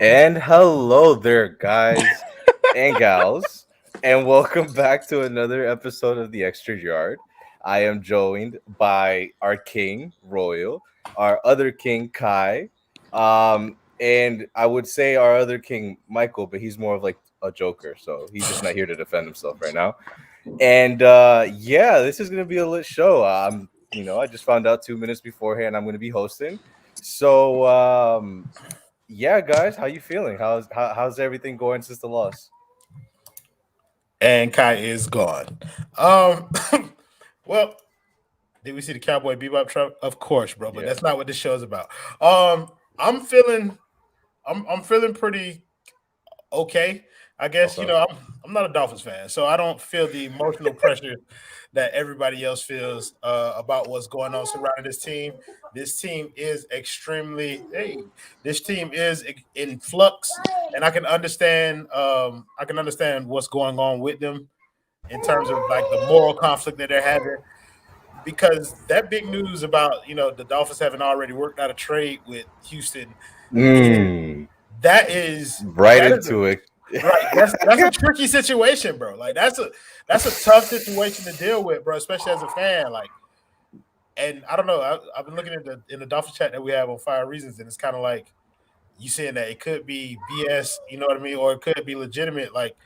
And hello there, guys and gals, and welcome back to another episode of the Extra Yard. I am joined by our king, Royal, our other king, Kai, and I would say our other king, Michael, but he's more of like a joker, so he's just not here to defend himself right now. And yeah, this is gonna be a lit show. I just found out 2 minutes beforehand I'm gonna be hosting. So yeah, guys, how you feeling? How's everything going since the loss? And Kai is gone. Um, well, did we see the Cowboy Bebop truck? Of course, bro. But Yeah. that's not what this show is about. I'm feeling, I'm feeling pretty okay. I guess Okay. I'm not a Dolphins fan, so I don't feel the emotional pressure that everybody else feels about what's going on surrounding this team. This team is extremely this team is in flux, and I can understand what's going on with them in terms of like the moral conflict that they're having because that big news about the Dolphins having already worked out a trade with Houston is Mm, that is right that is a into it. right. That's a tricky situation, bro. Like that's a tough situation to deal with, bro, especially as a fan. Like, and I don't know. I've been looking at the Dolphins chat that we have on Fire Reasons, and it's kind of like you saying that it could be BS, you know what I mean, or it could be legitimate. Like,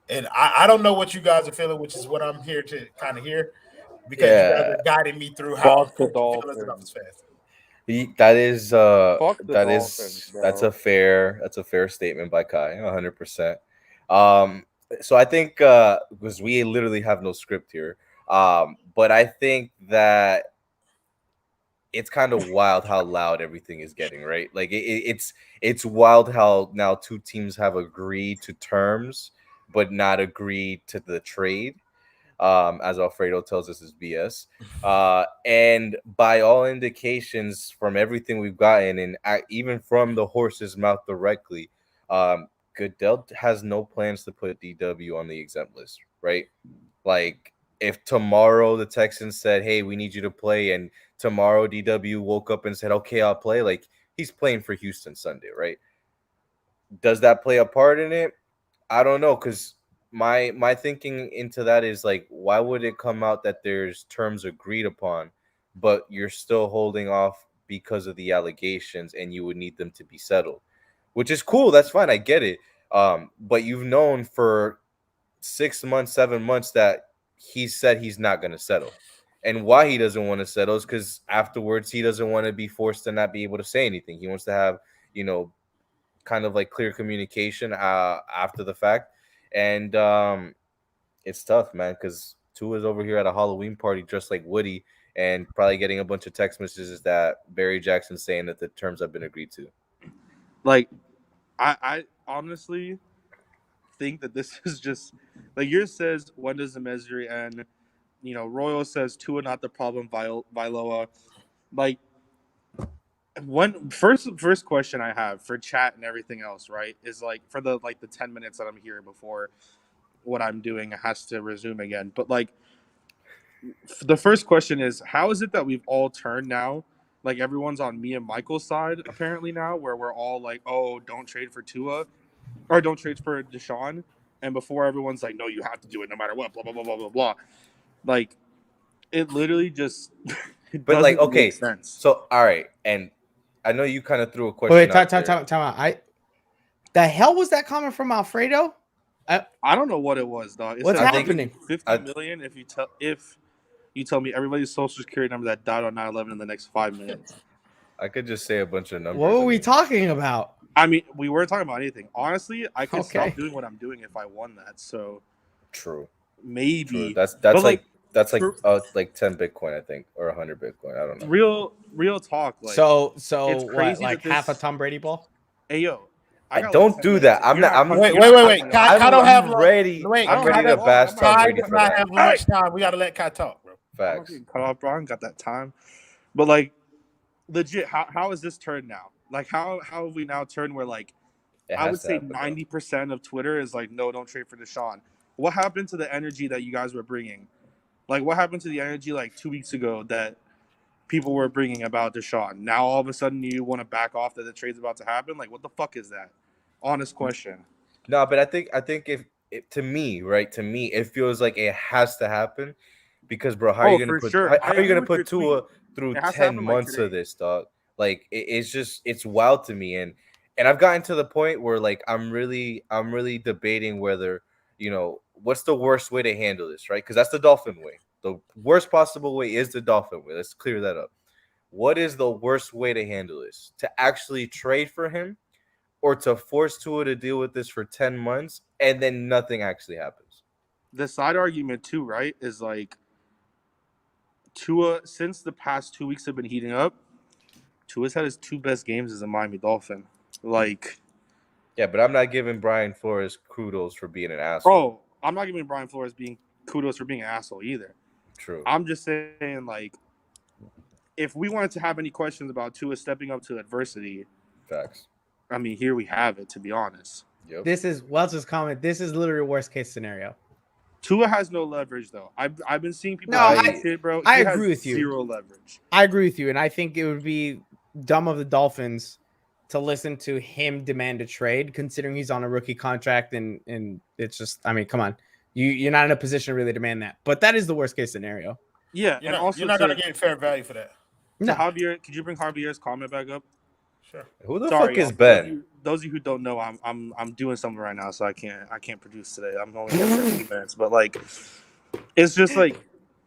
and I don't know what you guys are feeling, which is what I'm here to kind of hear because you guys Yeah. are guiding me through how Fuck the what you feel as a Dolphins Dolphins. fan. That is Fuck the Dolphins, that's bro. a fair statement by Kai, 100%. Um so I think because we literally have no script here. But I think that it's kind of wild how loud everything is getting, right? Like it's wild how now two teams have agreed to terms but not agreed to the trade. As Alfredo tells us is BS. And by all indications, from everything we've gotten, and even from the horse's mouth directly, Goodell has no plans to put DW on the exempt list, right? Like, if tomorrow the Texans said, "Hey, we need you to play," and tomorrow DW woke up and said, "Okay, I'll play," like he's playing for Houston Sunday, right? Does that play a part in it? I don't know, because my thinking into that is like, why would it come out that there's terms agreed upon, but you're still holding off because of the allegations, and you would need them to be settled, which is cool. That's fine. I get it. But you've known for 6 months, 7 months that he said he's not going to settle. And why he doesn't want to settle is because afterwards he doesn't want to be forced to not be able to say anything. He wants to have, you know, kind of like clear communication after the fact. And it's tough, man, because Tua is over here at a Halloween party dressed like Woody and probably getting a bunch of text messages that Barry Jackson saying that the terms have been agreed to. Like, I honestly think that this is just like yours says. When does the misery end? Royal says Tua not the problem. Viloa, like when first question I have for chat and everything else, right, is like for the 10 minutes that I'm here before what I'm doing has to resume again. But like the first question is, how is it that we've all turned now? Like everyone's on me and Michael's side apparently now, where we're all like, "Oh, don't trade for Tua, or don't trade for Deshaun." And before everyone's like, "No, you have to do it no matter what." Blah blah blah blah blah blah. Like it literally just it But like, doesn't make okay, sense. so all right, and I know you kind of threw a Wait, question time, out time, there. time, time out. The hell was that comment from Alfredo? I don't know what it was, dog. It What's said I think happening? 50 I, million if you tell me everybody's social security number that died on 9/11 in the next 5 minutes. I could just say a bunch of numbers. What were I we mean, talking about? I mean, we weren't talking about anything. Honestly, I could Okay. stop doing what I'm doing if I won that. So true, true. maybe, That's but that's like for like 10 Bitcoin, I think, or 100 Bitcoin. I don't know. real talk, like So it's what? crazy Like that half a this. Tom Brady ball? Hey yo, I I got like don't 10 do minutes. that. I'm You're not. not. I'm. Wait, You're wait, not wait, cutting wait. me Kai, off. Kai don't have I'm long. ready. Wait, I'm don't ready have to long. bash I'm not Tom Kai getting Brady does cut for off. not that. have much time. We got to let Kai talk, bro. I'm not Facts. getting cut off, bro. I ain't got that time. But like, legit, how is this turned now? Like, how have we now turned where like It I has would to say happen, bro. 90% of Twitter is like, no, don't trade for Deshaun. What happened to the energy that you guys were bringing? Like, what happened to the energy like 2 weeks ago that people were bringing about Deshaun? Now all of a sudden you want to back off that the trade's about to happen? Like, what the fuck is that? Honest question. No, but I think if to me, right? To me, it feels like it has to happen because, bro, how are you Oh, gonna for put sure. how I are you agree gonna with your put Tua tweet. through It has to 10 happen like months of today. this, dog? Like it's just it's wild to me, and I've gotten to the point where like I'm really debating whether what's the worst way to handle this, right? Because that's the Dolphin way. The worst possible way is the Dolphin way. Let's clear that up. What is the worst way to handle this? To actually trade for him, or to force Tua to deal with this for 10 months and then nothing actually happens? The side argument too, right, is like Tua, since the past 2 weeks have been heating up, Tua's had his 2 best games as a Miami Dolphin. Like, Yeah, but I'm not giving Brian Flores kudos for being an asshole. bro, I'm not giving Brian Flores being kudos for being an asshole either. True. I'm just saying, like, if we wanted to have any questions about Tua stepping up to adversity, Facts. I mean, here we have it, to be honest. Yep. This is Welch's comment. This is literally worst case scenario. Tua has no leverage, though. I've been seeing people No, say shit, bro. I He agree has with you. zero leverage. I agree with you, and I think it would be dumb of the Dolphins to listen to him demand a trade, considering he's on a rookie contract, and it's just, I mean, come on, you're not in a position to really demand that. But that is the worst case scenario. Yeah, You're and not, also you're not gonna get fair value for that. to Javier, could you bring Javier's comment back up? Sure. Who the Sorry, fuck is y'all. Ben? Those of you who don't know, I'm doing something right now, so I can't produce today. I'm only here for a few minutes, but like, it's just like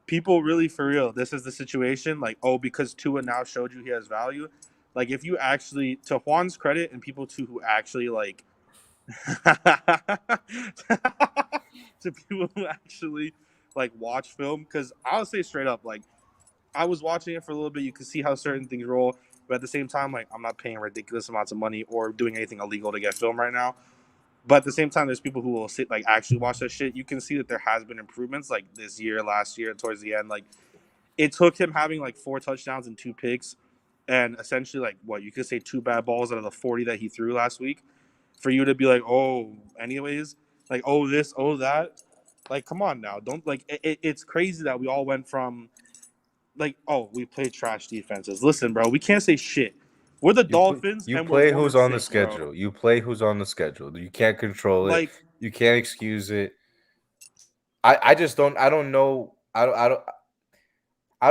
people really for real. This is the situation. Like, oh, because Tua now showed you he has value. Like, if you actually, to Juan's credit, and people too who actually like, to people who actually like watch film, because I'll say straight up, like, I was watching it for a little bit. You can see how certain things roll, but at the same time, like, I'm not paying ridiculous amounts of money or doing anything illegal to get film right now. But at the same time, there's people who will sit, like, actually watch that shit. You can see that there has been improvements, like this year, last year, towards the end. Like, it took him having like 4 touchdowns and 2 picks, and essentially like what you could say 2 bad balls out of the 40 that he threw last week, for you to be like, oh, anyways, like, oh this, oh that. Like, come on now, don't like. It's crazy that we all went from like, oh, we play trash defenses. Listen, bro, we can't say shit. We're the Dolphins, You and play we're who's on the 1-6, bro. schedule. You play who's on the schedule. You can't control it. Like, You can't excuse it. I just don't. I don't know. I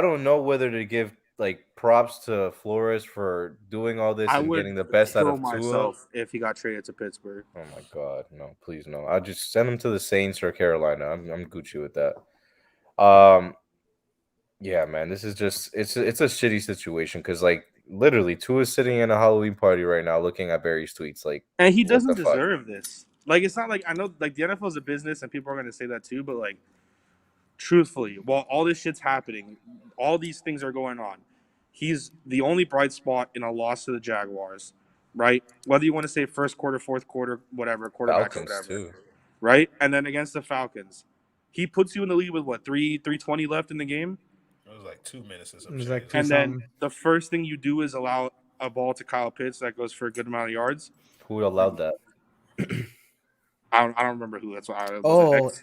don't know whether to give like props to Flores for doing all this I and would getting the best out kill of Tua. myself if he got traded to Pittsburgh. Oh my god, no, please no. I'll just send him to the Saints or Carolina. I'm Gucci with that. Yeah, man, this is just it's a shitty situation because like literally Tua is sitting in a Halloween party right now looking at Barry's tweets. Like, And he what doesn't the fuck? deserve this. Like, it's not like, I know like the NFL is a business and people are gonna say that too, but like, truthfully, while all this shit's happening, all these things are going on, he's the only bright spot in a loss to the Jaguars, right? Whether you want to say first quarter, fourth quarter, whatever, quarterback, Falcons whatever, too. right? And then against the Falcons, he puts you in the lead with what, 3:20 left in the game, It was like 2 minutes or It something. was like and something. then the first thing you do is allow a ball to Kyle Pitts that goes for a good amount of yards. Who allowed that? I don't remember who. That's why.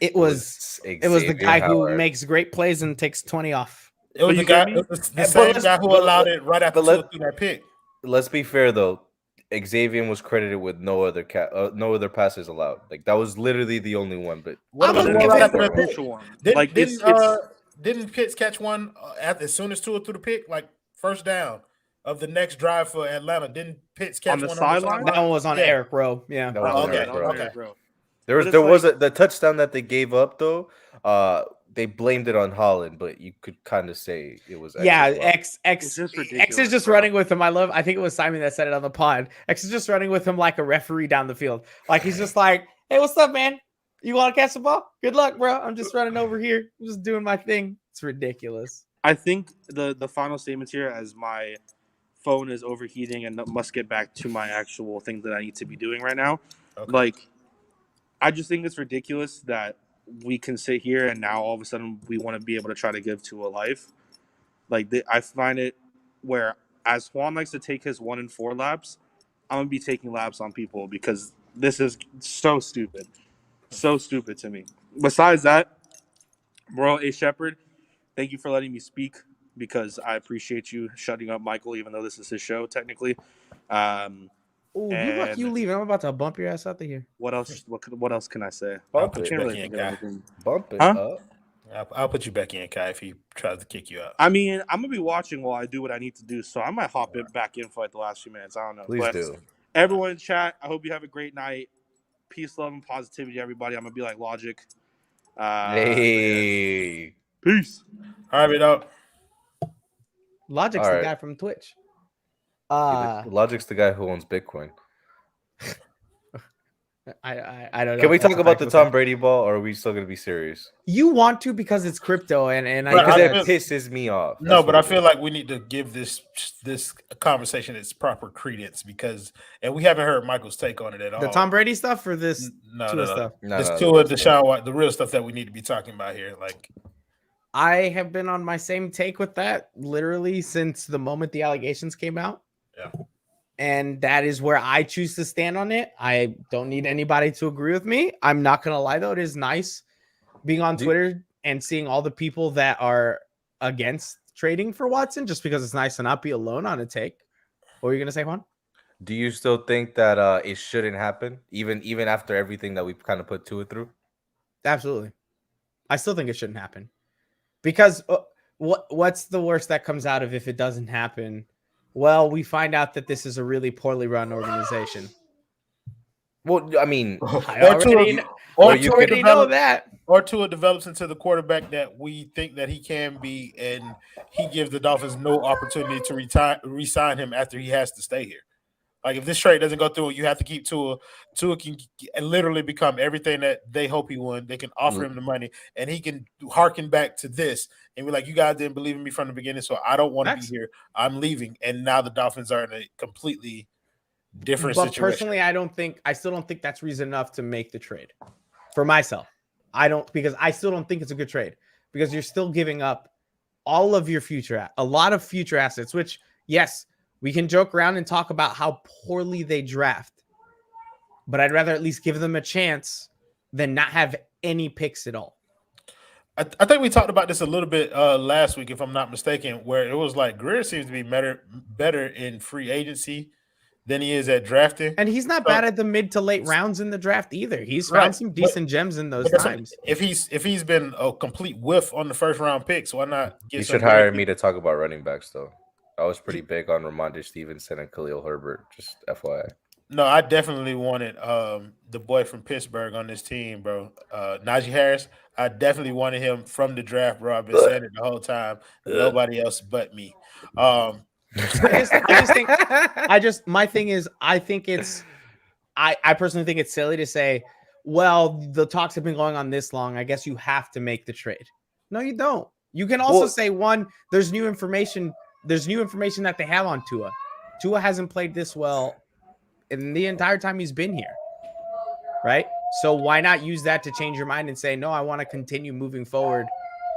It was the Xavier guy who Howard. makes great plays and takes 20 off. It was But the you get guy. me? It was the But same let's- guy who but- allowed it right after but let- Tua threw that pick. Let's be fair though. Xavier was credited with no other passes allowed. Like that was literally the only one. But What I'm about gonna the give one it- right after that pick? crucial one. Didn't, Like, didn't Pitts catch one as soon as Tua threw the pick, like first down of the next drive for Atlanta? Didn't Pitts catch On the one sideline? That one was on Yeah. Eric Rowe. Yeah. That was Oh, on okay, Eric Rowe. okay. bro. There was But it's the touchdown that they gave up though. They blamed it on Holland, but you could kind of say it was Yeah, X's fault. It's just X ridiculous, is just bro. running with him. I think it was Simon that said it on the pod. X is just running with him like a referee down the field. Like he's just like, hey, what's up, man? You want to catch the ball? Good luck, bro. I'm just running over here. I'm just doing my thing. It's ridiculous. I think the final statements here, as my phone is overheating and must get back to my actual thing that I need to be doing right now. Okay. Like, I just think it's ridiculous that we can sit here and now all of a sudden we want to be able to try to give to a life. Like, I find it where, as Juan likes to take his 1 in 4 laps, I'm gonna be taking laps on people because this is so stupid, to me. Besides that, Royal A. Shepherd, thank you for letting me speak because I appreciate you shutting up Michael, even though this is his show technically. Oh, you lucky you And leave. I'm about to bump your ass out of here. what else? What else can I say? I'll Bump put it. you Can't back really in, think of Kai. anything. Bump it Huh? up. I'll put you back in, Kai, if he tries to kick you out. I mean, I'm gonna be watching while I do what I need to do, so I might hop it back in for like the last few minutes. I don't know. Please But do. everyone in chat, I hope you have a great night. Peace, love, and positivity, everybody. I'm gonna be like Logic. Hey. Peace. All right, dog. Logic's All the right. guy from Twitch. Logic's the guy who owns Bitcoin. I don't know. Can we if that's talk a about the factual Tom thing. Brady ball, or are we still gonna be serious? You want to because it's crypto, and But Because I it feel- pisses me off. No, That's but what I it feel is. like we need to give this conversation its proper credence because, and we haven't heard Michael's take on it at all. the Tom Brady stuff or this no, Tua stuff. No, This no, Tua, that's Deshaun Watson, the real stuff that we need to be talking about here. Like, I have been on my same take with that literally since the moment the allegations came out. Yeah. And that is where I choose to stand on it. I don't need anybody to agree with me. I'm not going to lie, though. It is nice being on Twitter and seeing all the people that are against trading for Watson just because it's nice to not be alone on a take. What were you going to say, Juan? Do you still think that it shouldn't happen, even after everything that we've kind of put Tua through? Absolutely. I still think it shouldn't happen. Because what's the worst that comes out of if it doesn't happen? Well, we find out that this is a really poorly run organization. Well, I mean, I already know that. Or Tua develops into the quarterback that we think that he can be, and he gives the Dolphins no opportunity to re-sign him after he has to stay here. Like, if this trade doesn't go through, you have to keep Tua. Tua can literally become everything that they hope he would. They can offer him the money, and he can harken back to this and be like, you guys didn't believe in me from the beginning, so I don't want to be here. I'm leaving. And now the Dolphins are in a completely different situation. Personally, I still don't think that's reason enough to make the trade for myself. Because I still don't think it's a good trade because you're still giving up all of your a lot of future assets, which, yes, we can joke around and talk about how poorly they draft, but I'd rather at least give them a chance than not have any picks at all. I think we talked about this a little bit last week, if I'm not mistaken, where it was like Greer seems to be better in free agency than he is at drafting. And he's not bad at the mid to late rounds in the draft either. He's found some decent gems in those times. If he's been a complete whiff on the first round picks, why not get you should hire me to talk about running backs, though. I was pretty big on Ramondre Stevenson and Khalil Herbert, just FYI. No, I definitely wanted the boy from Pittsburgh on this team, bro. Najee Harris. I definitely wanted him from the draft, bro. I've been saying it the whole time. Nobody else but me. I personally think it's silly to say, well, the talks have been going on this long. I guess you have to make the trade. No, you don't. You can also say, one, there's new information. There's new information that they have on Tua. Tua hasn't played this well in the entire time he's been here. Right? So why not use that to change your mind and say, no, I want to continue moving forward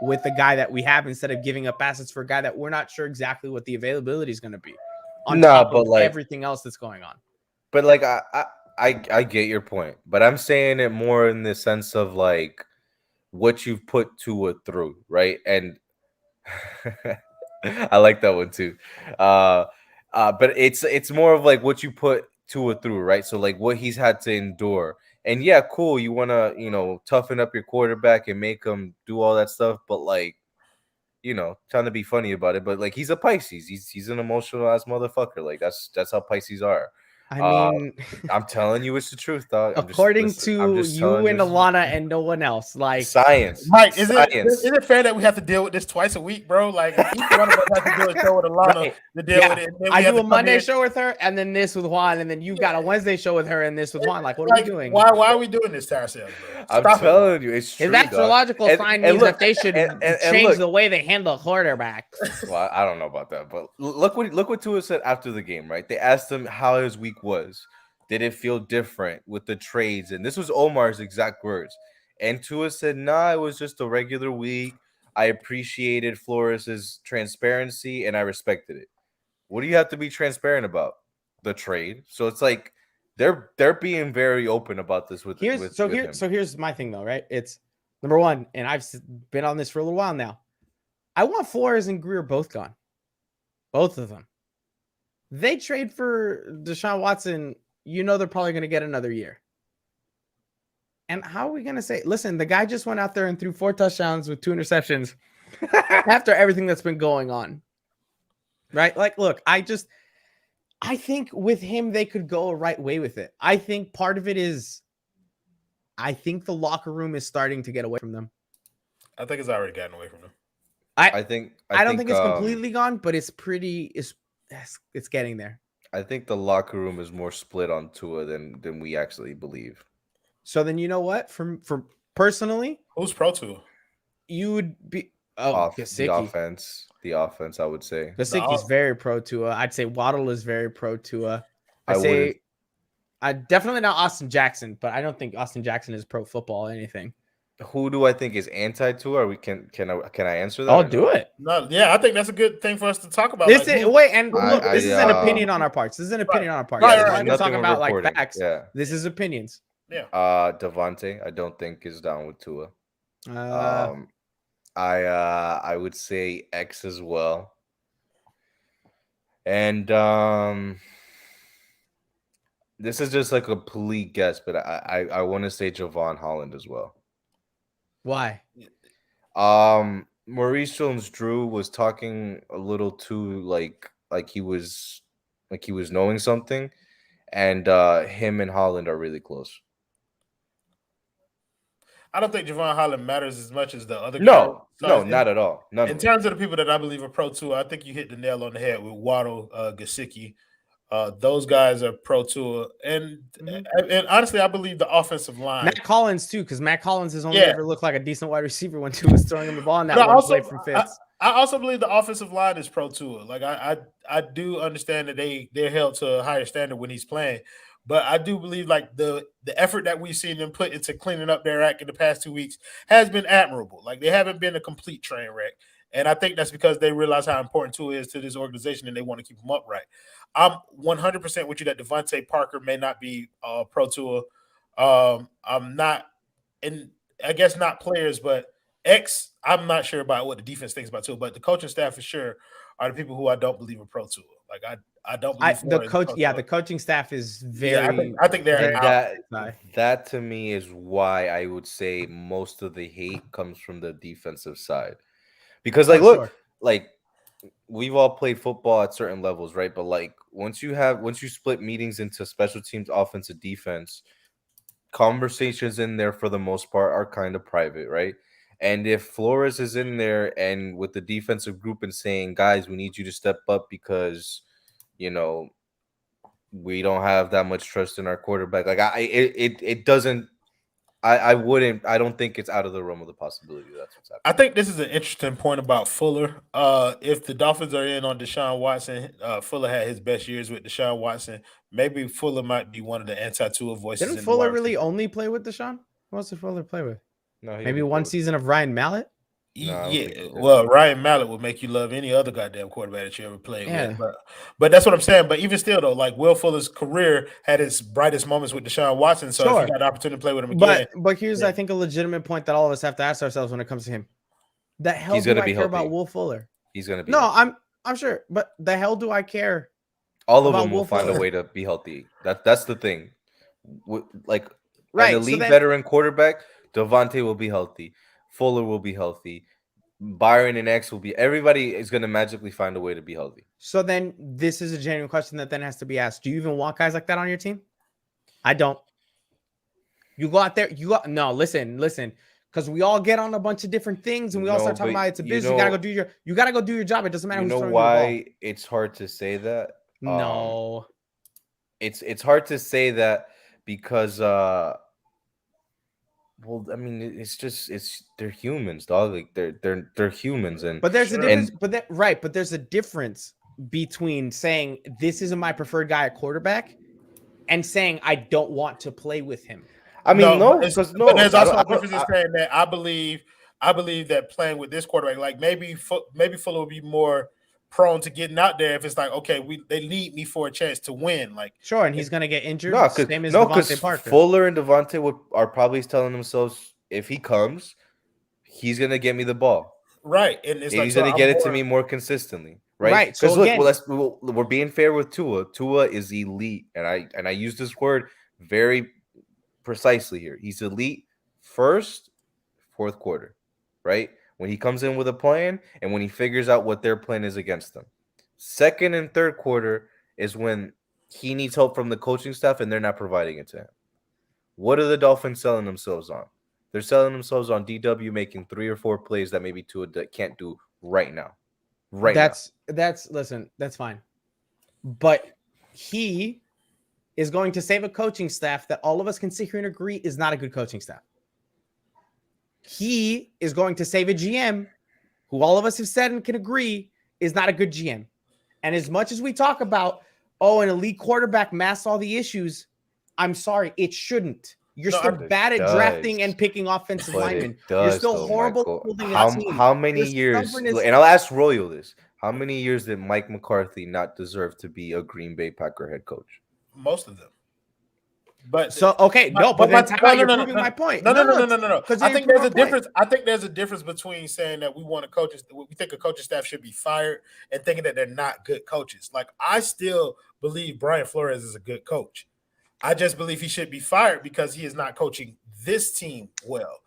with the guy that we have instead of giving up assets for a guy that we're not sure exactly what the availability is going to be on top of everything else that's going on. But like, I get your point, but I'm saying it more in the sense of like what you've put Tua through, right? And I like that one too. But it's more of like what you put Tua through, right? So like what he's had to endure. And yeah, cool. You want to, toughen up your quarterback and make him do all that stuff. But like, trying to be funny about it. But like, he's a Pisces. He's an emotional ass motherfucker. Like that's how Pisces are. I mean, I'm telling you, it's the truth, dog. According to you and Alana and no one else, like science. Mike, is it fair that we have to deal with this twice a week, bro? Like each one of us has to do a show with Alana to deal with it. I do a Monday show with her, and then this with Juan, and then you got a Wednesday show with her, and this with Juan. Like, what are we doing? Why are we doing this to ourselves, bro? I'm telling you, it's true. His astrological sign means that they should change the way they handle quarterbacks. Well, I don't know about that, but look what Tua said after the game, right? They asked him how his week was. Did it feel different with the trades? And this was Omar's exact words. And Tua said, nah, it was just a regular week. I appreciated Flores's transparency and I respected it. What do you have to be transparent about? The trade. So it's like they're being very open about this with him. So here's my thing though, right? It's number one, and I've been on this for a little while now. I want Flores and Greer both gone. Both of them. They trade for Deshaun Watson you know they're probably going to get another year. And how are we going to say, listen, the guy just went out there and threw 4 touchdowns with 2 interceptions after everything that's been going on. Right? Like, look, I think with him, they could go a right way with it. I think part of it is, I think the locker room is starting to get away from them. I think it's already gotten away from them. I don't think it's completely gone, but it's getting there. I think the locker room is more split on Tua than we actually believe. So then, you know what? For personally, Who's pro Tua? you would be The offense, I would say. Gesicki's very pro Tua. I'd say Waddle is very pro Tua. I definitely not Austin Jackson, but I don't think Austin Jackson is pro football or anything. Who do I think is anti Tua? Or can I answer that? I'll do it. No, yeah, I think that's a good thing for us to talk about. This is an opinion on our parts. This is an opinion on our parts. Right, We're not talking about like facts. Yeah. This is opinions. Yeah. Devontae, I don't think is down with Tua. I would say X as well. And this is just like a complete guess, but I want to say Javon Holland as well. Why? Maurice Jones-Drew was talking a little too like he was knowing something, and him and Holland are really close. I don't think Javon Holland matters as much as the other guys. No, not at all. In terms of the people that I believe are pro Tua, I think you hit the nail on the head with Waddle, Gesicki. Those guys are pro Tua, and honestly, I believe the offensive line. Matt Collins too, because Matt Collins has only ever looked like a decent wide receiver when Tua was throwing him the ball in that one play from Fitz. I also believe the offensive line is pro Tua. Like I do understand that they're held to a higher standard when he's playing, but I do believe like the effort that we've seen them put into cleaning up their act in the past 2 weeks has been admirable. Like they haven't been a complete train wreck. And I think that's because they realize how important Tua is to this organization and they want to keep him upright. I'm 100% with you that Devontae Parker may not be pro Tua. I'm not, and I guess not players, but X, I'm not sure about what the defense thinks about Tua, but the coaching staff for sure are the people who I don't believe are pro Tua. Like I don't believe the coaching staff is very. I think they're that to me is why I would say most of the hate comes from the defensive side. Because we've all played football at certain levels, right? But like once you split meetings into special teams, offense, and defense, conversations in there for the most part are kind of private, right? And if Flores is in there and with the defensive group and saying, guys, we need you to step up because we don't have that much trust in our quarterback. Like it doesn't. I don't think it's out of the realm of the possibility. That's what's happening. I think this is an interesting point about Fuller. If the Dolphins are in on Deshaun Watson, Fuller had his best years with Deshaun Watson. Maybe Fuller might be one of the anti-Tua voices. Didn't Fuller really only play with Deshaun? Who else did Fuller play with? No, maybe one season of Ryan Mallett. No, well, Ryan Mallett would make you love any other goddamn quarterback that you ever played with. But that's what I'm saying. But even still, though, like Will Fuller's career had its brightest moments with Deshaun Watson. So if you got the opportunity to play with him again. But here's, I think, a legitimate point that all of us have to ask ourselves when it comes to him. The hell do I care about Will Fuller? He's going to be healthy. I'm sure. But the hell do I care? All of them will find a way to be healthy. That's the thing. Like an elite veteran quarterback, Devontae will be healthy. Fuller will be healthy. Byron and X will be. Everybody is going to magically find a way to be healthy. So then, this is a genuine question that then has to be asked. Do you even want guys like that on your team? I don't. You go out there. Listen. Because we all get on a bunch of different things, and we all start talking about it's a business. You gotta go do your job. It doesn't matter. You know why it's hard to say that? No. It's hard to say that because. Well, I mean, they're humans, dog. Like they're humans, but there's a difference. But there's a difference between saying this isn't my preferred guy at quarterback and saying I don't want to play with him. I mean, but there's also a difference in saying that I believe that playing with this quarterback, like maybe Fuller will be more prone to getting out there if it's like, okay, they need me for a chance to win. Like, sure, and he's gonna get injured. Because Fuller and Devontae are probably telling themselves, if he comes, he's gonna get me the ball. Right, and he's gonna get it to me more consistently. right? Right, Because so look, again- we're being fair with Tua. Tua is elite, and I use this word very precisely here. He's elite first, fourth quarter, right? When he comes in with a plan and when he figures out what their plan is against them. Second and third quarter is when he needs help from the coaching staff and they're not providing it to him. What are the Dolphins selling themselves on? They're selling themselves on DW making 3 or 4 plays that maybe Tua can't do right now. That's listen, that's fine. But he is going to save a coaching staff that all of us can sit here and agree is not a good coaching staff. He is going to save a GM who all of us have said and can agree is not a good GM. And as much as we talk about, oh, an elite quarterback masks all the issues, I'm sorry, it shouldn't. You're No, still it bad at does. drafting and picking offensive But linemen. it You're does, still though, horrible Michael. at building a team. How many Your years? stubbornness- And I'll ask Royal this. How many years did Mike McCarthy not deserve to be a Green Bay Packer head coach? Most of them. But So okay, no, but then no, you're no, proving my point. No. Because I think there's a difference. I think there's a difference between saying that we think a coaching staff should be fired and thinking that they're not good coaches. Like I still believe Brian Flores is a good coach. I just believe he should be fired because he is not coaching this team well.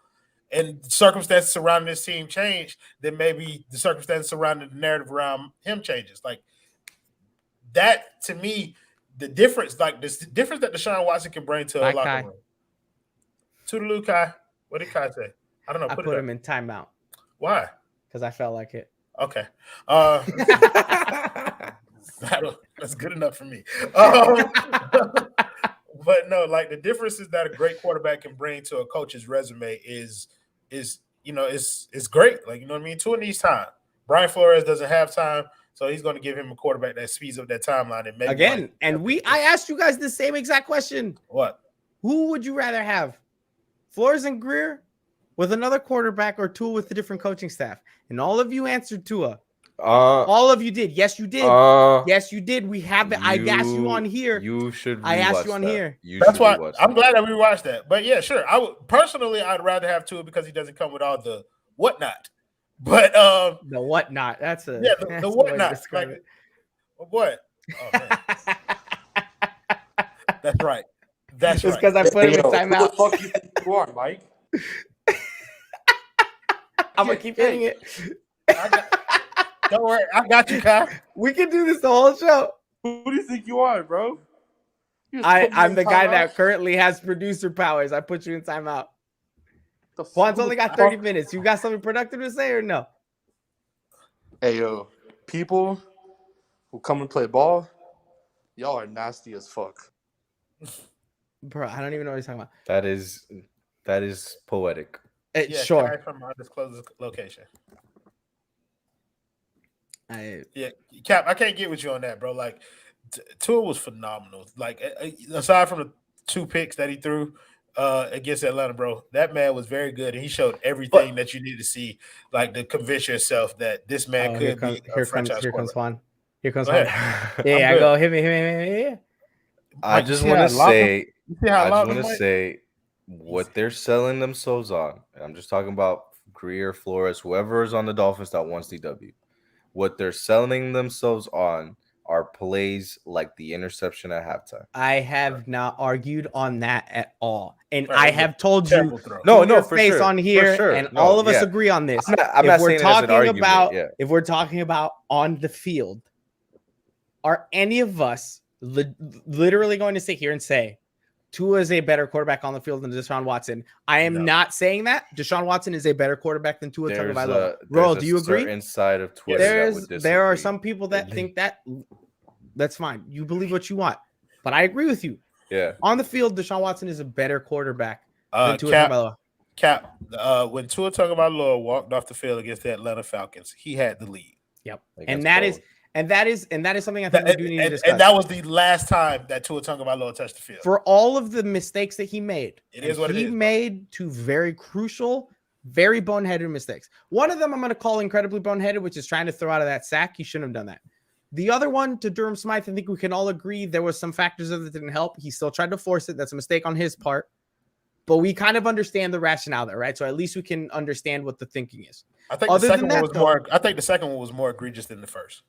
And circumstances surrounding this team change, then maybe the circumstances surrounding the narrative around him changes. Like that to me. The difference, like this difference that Deshaun Watson can bring to a locker room. Toodaloo, Kai. What did Kai say? I don't know. I put him in timeout. Why? Because I felt like it. Okay. That's good enough for me. But no, like the difference is that a great quarterback can bring to a coach's resume is great. Like, you know what I mean? Tua needs time. Brian Flores doesn't have time. So he's going to give him a quarterback that speeds up that timeline and maybe again. And I asked you guys the same exact question. What? Who would you rather have, Flores and Greer, with another quarterback, or Tua with a different coaching staff? And all of you answered Tua. All of you did. Yes, you did. Yes, you did. We have it. I asked you on here. You should. I asked you on here. That's why I'm glad that we watched that. But yeah, sure. I would personally, I'd rather have Tua because he doesn't come with all the whatnot. But the whatnot. That's a the whatnot. Like, what? Oh, man. That's right. That's just right. because I put him in timeout. Who the fuck you think you are, Mike? I'm gonna keep hitting it. Don't worry, I got you, Kai. We can do this the whole show. Who do you think you are, bro? I'm the guy that currently has producer powers. I put you in timeout. Juan's only got 30 minutes. You got something productive to say or no? Hey, yo, people who come and play ball, y'all are nasty as fuck. Bro, I don't even know what he's talking about. That is poetic. Yeah, Sure. Kai from undisclosed location. Yeah, Cap, I can't get with you on that, bro. Like, Tua was phenomenal. Like, aside from the 2 picks that he threw against Atlanta, bro, that man was very good, and he showed everything that you need to see, like to convince yourself that this man could be a franchise Here comes Juan. Here comes Go Juan. ahead. Yeah, I good. go hit me. I just want to say, Mike? what they're selling themselves on. And I'm just talking about Greer, Flores, whoever is on the Dolphins that wants DW. What they're selling themselves on are plays like the interception at halftime. I have not argued on that at all, and Right, I have told you No, for face on here, and all of us agree on this. I'm not saying it as an argument. If we're talking about on the field, are any of us literally going to sit here and say Tua is a better quarterback on the field than Deshaun Watson? I am not saying that. Deshaun Watson is a better quarterback than Tua Tagovailoa. Roll, do you agree? Inside of Twitter, there are some people that think that. That's fine. You believe what you want, but I agree with you. Yeah. On the field, Deshaun Watson is a better quarterback than Tua Tagovailoa. Cap, when Tua Tagovailoa walked off the field against the Atlanta Falcons, he had the lead. Yep, and that is something I think we do need to discuss. And that was the last time that Tua Tagovailoa touched the field. For all of the mistakes that he made, he made 2 very crucial, very boneheaded mistakes. One of them I'm going to call incredibly boneheaded, which is trying to throw out of that sack. He shouldn't have done that. The other one, to Durham Smythe, I think we can all agree there was some factors that didn't help. He still tried to force it. That's a mistake on his part. But we kind of understand the rationale there, right? So at least we can understand what the thinking is. I think the second one was more egregious than the first.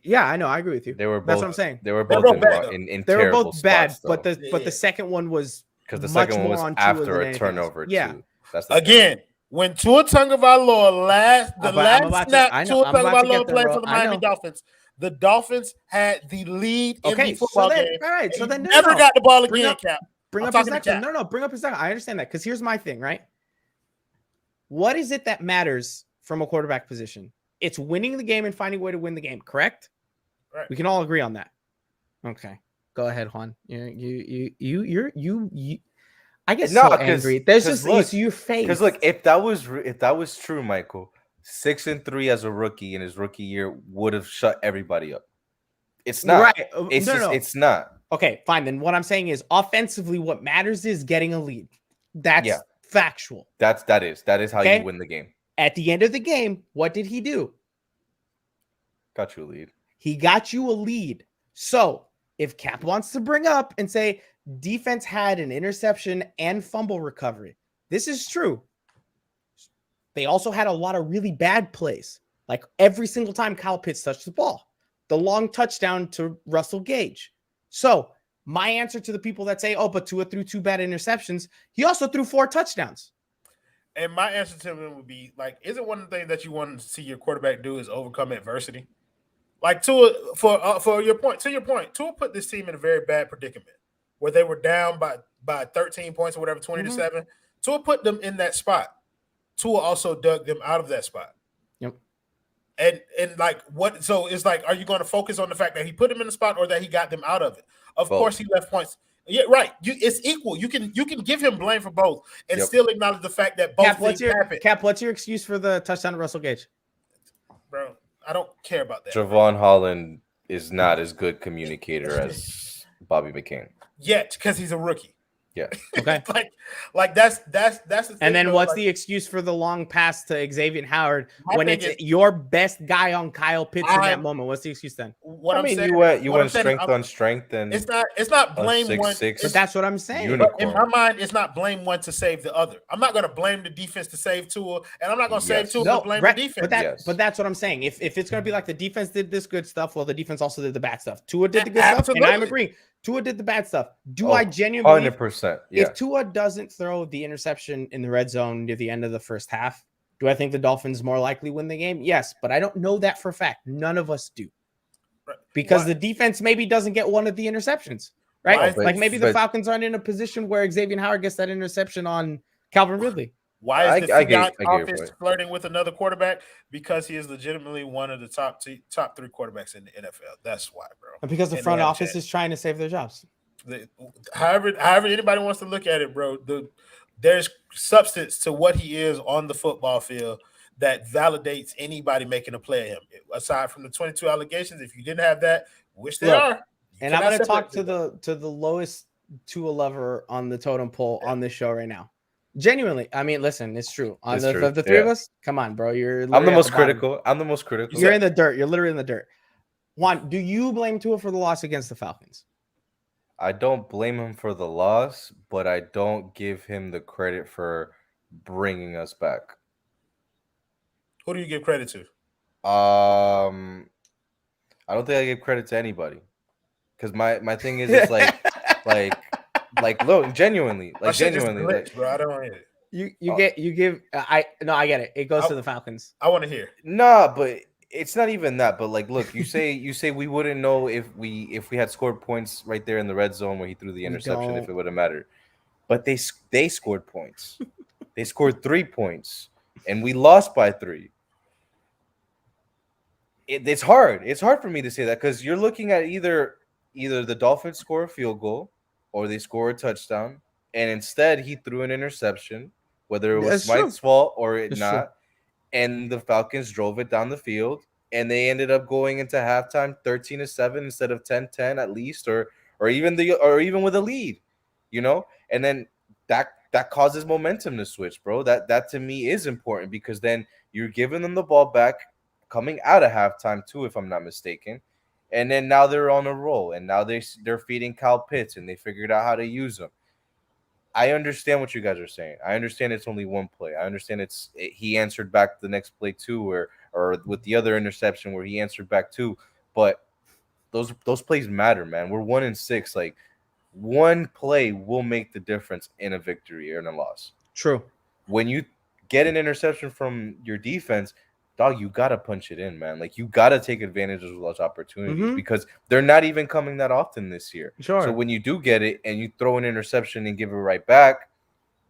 Yeah, I know. I agree with you. They were That's both. what I'm saying. They were They're both both bad, though. in They were terrible both bad, spots, but though. the Yeah. second one was Because the much second one more was on Tua after than a anything else. turnover Yeah. too. That's the thing. Again, when Tua Tagovailoa last But I'm about to- snap I know, Tua I'm about to get Tagovailoa there, played bro. for the I Miami know. Dolphins, the Dolphins had the lead in Okay, the football so then, game. all right, so and then he no, never no. got the ball Bring again, up- Cap. Bring I'm up his talking to next one. Cap. No, bring up his next. I understand that because here's my thing, right? What is it that matters from a quarterback position? It's winning the game and finding a way to win the game, correct? Right. We can all agree on that. Okay, go ahead, Juan. You. I get No, so 'cause- angry. There's 'cause just look, it's your face. Because look, if that was true, Michael, 6-3 as a rookie in his rookie year would have shut everybody up. It's not. right? It's no, just no. it's not. Okay, fine. Then what I'm saying is offensively, what matters is getting a lead. That's Yeah. factual. That is how Okay. you win the game. At the end of the game, what did he do? Got you a lead. He got you a lead. So if Cap wants to bring up and say defense had an interception and fumble recovery, this is true. They also had a lot of really bad plays. Like every single time Kyle Pitts touched the ball, the long touchdown to Russell Gage. So my answer to the people that say, oh, but Tua threw 2 bad interceptions, he also threw 4 touchdowns. And my answer to him would be like, isn't one of the things that you want to see your quarterback do is overcome adversity? Like Tua, for your point, Tua put this team in a very bad predicament where they were down by 13 points or whatever, 20 to 7. Tua put them in that spot. Tua also dug them out of that spot. Yep. And like what? So it's like, are you going to focus on the fact that he put them in the spot or that he got them out of it? Of Both. course, he left points. Yeah, right. It's equal. You can give him blame for both and Yep. still acknowledge the fact that both Cap, things happened. Cap, what's your excuse for the touchdown to Russell Gage? Bro, I don't care about that. Javon Holland is not as good communicator as Bobby McCain. Yet, because he's a rookie. Yeah. Okay. like that's the thing. And then though, what's like, the excuse for the long pass to Xavier Howard My when thing it's is- your best guy on Kyle Pitts in that I'm- moment? What's the excuse then? what I I'm mean, saying? you what I'm went saying, strength on strength, and It's not blame one. 6'6" It's, But that's what I'm saying. Uni- in my mind, it's not blame one to save the other. I'm not going to blame the defense to save Tua, and I'm not going to save Yes. Tua No, to blame right, the defense. Yes. but that's what I'm saying. If it's going to be like the defense did this good stuff, well, the defense also did the bad stuff. Tua did the good stuff, and I'm Absolutely. agreeing. Tua did the bad stuff. Do Oh, I genuinely believe 100%. Yeah. if Tua doesn't throw the interception in the red zone near the end of the first half, do I think the Dolphins more likely win the game? Yes, but I don't know that for a fact. None of us do. Right. Because Why- the defense maybe doesn't get one of the interceptions, right? Why- Like maybe the but- Falcons aren't in a position where Xavier Howard gets that interception on Calvin Ridley. Why is the I get Fiat your office point. flirting with another quarterback? Because he is legitimately one of the top 3 quarterbacks in the NFL. That's why, bro. And because the And front they have a office chance. is trying to save their jobs. However anybody wants to look at it, bro, there's substance to what he is on the football field that validates anybody making a play of him. Aside from the 22 allegations, if you didn't have that, which they Look, are, And I'm cannot going to talk separate to the lowest Tua lover on the totem pole on this show right now. Genuinely, I mean, listen, it's true. On It's the, true, of the three of yeah. us, come on, bro. You're I'm literally the at most bottom. critical. I'm the most critical. You're in the dirt. You're literally in the dirt. Juan, do you blame Tua for the loss against the Falcons? I don't blame him for the loss, but I don't give him the credit for bringing us back. Who do you give credit to? I don't think I give credit to anybody, because my thing is it's like look, genuinely, My shit just genuinely, glitched, bro. I don't want to hear it. You give I get it. It goes to the Falcons. I want to hear. nah, but it's not even that. But like, look, you say we wouldn't know if we had scored points right there in the red zone where he threw the interception if don't. it would have mattered. But they scored points. They scored 3 points, and we lost by 3. It's hard. It's hard for me to say that because you're looking at either the Dolphins score a field goal or they score a touchdown, and instead he threw an interception, whether it was That's true. Smite's fault or it That's not, true. and the Falcons drove it down the field, and they ended up going into halftime 13-7 instead of 10-10 at least, or even with a lead, and then that causes momentum to switch, bro. That to me is important because then you're giving them the ball back coming out of halftime too, if I'm not mistaken. And then now they're on a roll, and now they're feeding Kyle Pitts, and they figured out how to use him. I understand what you guys are saying. I understand it's only one play. I understand he answered back the next play too, or with the other interception where he answered back too. but those plays matter, man. We're 1-6. Like one play will make the difference in a victory or in a loss. True. When you get an interception from your defense, dog, you gotta punch it in, man. Like you gotta take advantage of those opportunities because they're not even coming that often this year. Sure. So when you do get it and you throw an interception and give it right back,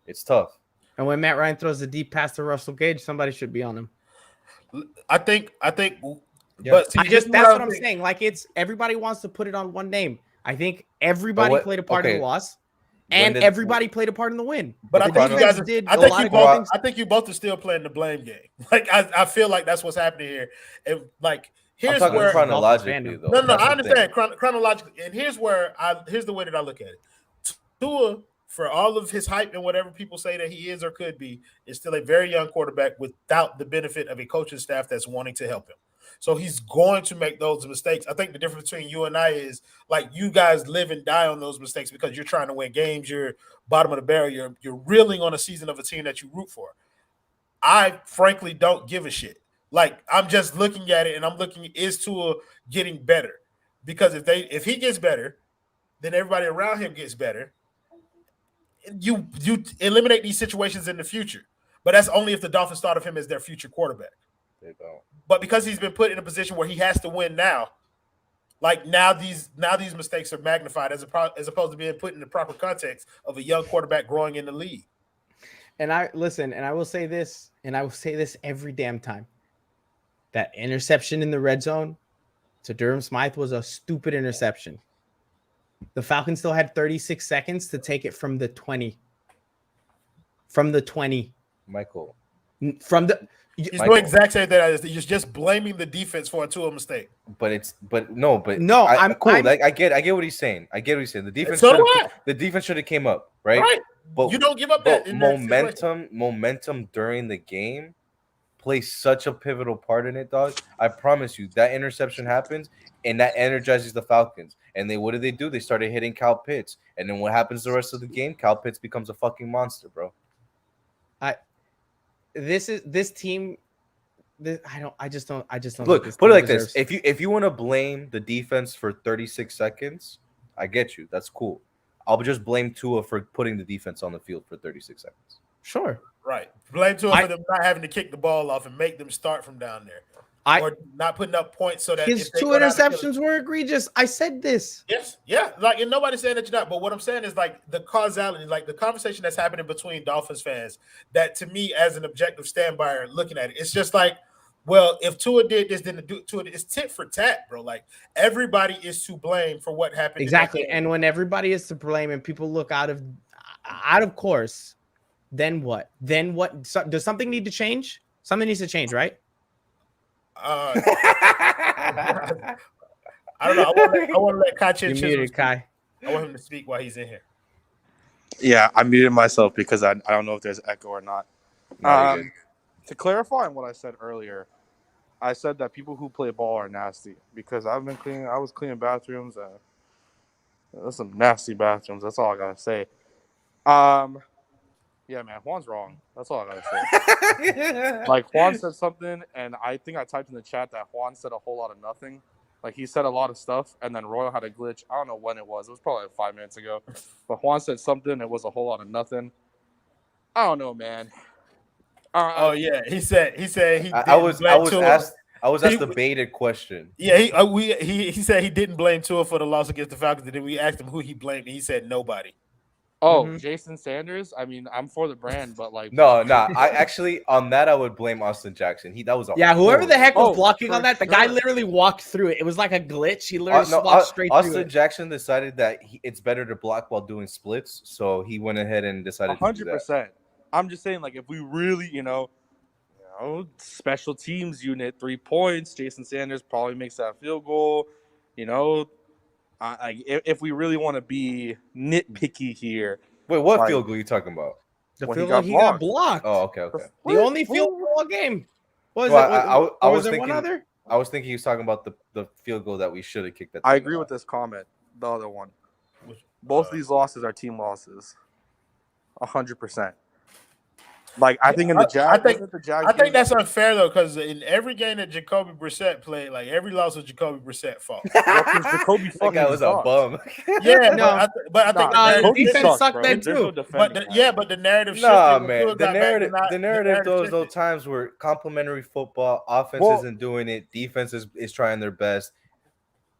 it's tough. And when Matt Ryan throws a deep pass to Russell Gage, somebody should be on him. I think. Yeah. But see, That's what I'm saying. Like it's everybody wants to put it on one name. I think everybody played a part in the loss, and everybody played a part in the win. But I think you guys did. I think you both are still playing the blame game. Like I feel like that's what's happening here. And like here's where chronologically though. No, I understand chronologically, and here's the way that I look at it. Tua, for all of his hype and whatever people say that he is or could be, is still a very young quarterback without the benefit of a coaching staff that's wanting to help him. So he's going to make those mistakes. I think the difference between you and I is like you guys live and die on those mistakes because you're trying to win games. You're bottom of the barrel. You're reeling on a season of a team that you root for. I frankly don't give a shit. Like I'm just looking at it and I'm looking, is Tua getting better? Because if he gets better, then everybody around him gets better. You eliminate these situations in the future. But that's only if the Dolphins thought of him as their future quarterback. They don't. But because he's been put in a position where he has to win now, like now these mistakes are magnified as opposed to being put in the proper context of a young quarterback growing in the league. And I will say this, and I will say this every damn time. That interception in the red zone to Durham Smythe was a stupid interception. The Falcons still had 36 seconds to take it from the 20. From the 20. Michael. From the He's doing exact same thing as he's just blaming the defense for a Tua mistake. No, I'm cool. I get what he's saying. The defense the defense should have came up, right? Right. But you don't give up that momentum during the game plays such a pivotal part in it, dog. I promise you that interception happens and that energizes the Falcons. And what do? They started hitting Kyle Pitts. And then what happens the rest of the game? Kyle Pitts becomes a fucking monster, bro. This team. I just don't. Look, put it like this: if you want to blame the defense for 36 seconds, I get you. That's cool. I'll just blame Tua for putting the defense on the field for 36 seconds. Sure. Right. Blame Tua for them not having to kick the ball off and make them start from down there. Or not putting up points so that his two interceptions were egregious. I said this. Yes, yeah. Like, and nobody's saying that you're not. But what I'm saying is like the causality, like the conversation that's happening between Dolphins fans. That to me, as an objective standby looking at it, it's just like, well, if Tua did this, then Tua it's tit for tat, bro. Like everybody is to blame for what happened. Exactly. And when everybody is to blame and people look out of course, then what? Then what? Does something need to change? Something needs to change, right? I don't know. I want to let Kai Chin. You muted, Kai. I want him to speak while he's in here. Yeah, I muted myself because I don't know if there's echo or not. To clarify on what I said earlier, I said that people who play ball are nasty because I was cleaning bathrooms. There's some nasty bathrooms. That's all I gotta say. Yeah, man, Juan's wrong. That's all I gotta say. Like Juan said something, and I think I typed in the chat that Juan said a whole lot of nothing. Like he said a lot of stuff, and then Royal had a glitch. I don't know when it was. It was probably like 5 minutes ago. But Juan said something. It was a whole lot of nothing. I don't know, man. Oh yeah, he said he. I was asked the baited question. Yeah, he said he didn't blame Tua for the loss against the Falcons, and then we asked him who he blamed, and he said nobody. Oh, Jason Sanders. I mean, I'm for the brand, but like, no. I actually on that I would blame Austin Jackson. That was whoever the heck was blocking on that. The guy literally walked through it. It was like a glitch. He literally walked straight through it. Austin Jackson decided that it's better to block while doing splits, so he went ahead and decided 100%. To do that. I'm just saying, like, if we really, special teams unit 3 points, Jason Sanders probably makes that field goal. If we really want to be nitpicky here. Wait, what field goal are you talking about? The field goal he got blocked. Oh, okay. The only field goal game. Was there one other? I was thinking he was talking about the field goal that we should have kicked. I agree with this comment. The other one. Both these losses are team losses. 100%. Like I think in the Jag, wasn't the Jag I think game- that's unfair though, because in every game that Jacoby Brissett played, like every loss was Jacoby Brissett fault. well, 'cause Jacoby That fucking guy was a sucks. bum. Yeah, No. but I think Nah, the Jacoby defense sucks, sucked bro. there There's too. no defending but the narrative shifted. Nah, when man. Tua The got back. narrative, Not- the narrative, those shifted. times where complementary football, offense Well- isn't doing it, defense is trying their best.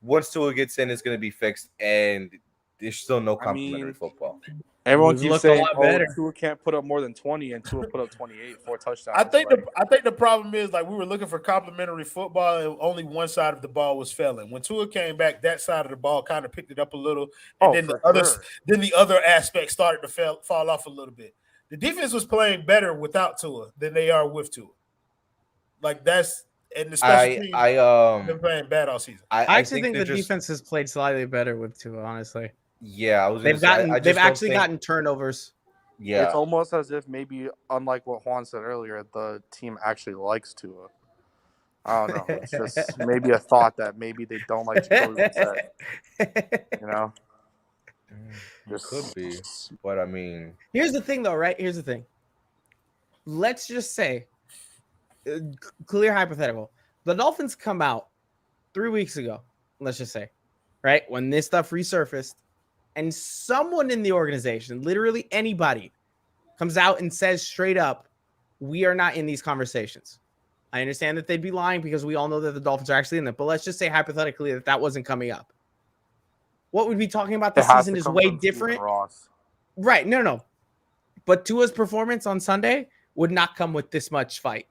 Once Tua gets in, it's going to be fixed, and there's still no complementary mean, football. Everyone We've keeps looked a saying, lot "Oh, better." Tua can't put up more than 20," and Tua put up 28, 4 touchdowns. I think Like, the problem is like we were looking for complementary football, and only one side of the ball was failing. When Tua came back, that side of the ball kind of picked it up a little, and then for the other aspects started to fall off a little bit. The defense was playing better without Tua than they are with Tua. Like that's and the special teams been playing bad all season. I actually think they're the just- defense has played slightly better with Tua. Honestly, Yeah, I was. they've gonna say, I they've just don't actually think- gotten turnovers. Yeah, It's almost as if maybe, unlike what Juan said earlier, the team actually likes Tua. I don't know. It's just maybe a thought that maybe they don't like Jacoby Brissett. You know, it could be, but I mean, Here's the thing, though, right? Here's the thing. Let's just say, clear hypothetical. The Dolphins come out 3 weeks ago, let's just say, right? When this stuff resurfaced, and someone in the organization, literally anybody, comes out and says straight up, we are not in these conversations. I understand that they'd be lying because we all know that the Dolphins are actually in them, but let's just say hypothetically that that wasn't coming up. What we'd be talking about this It has season to is come way from Stephen different. Ross. Right. No. But Tua's performance on Sunday would not come with this much fight.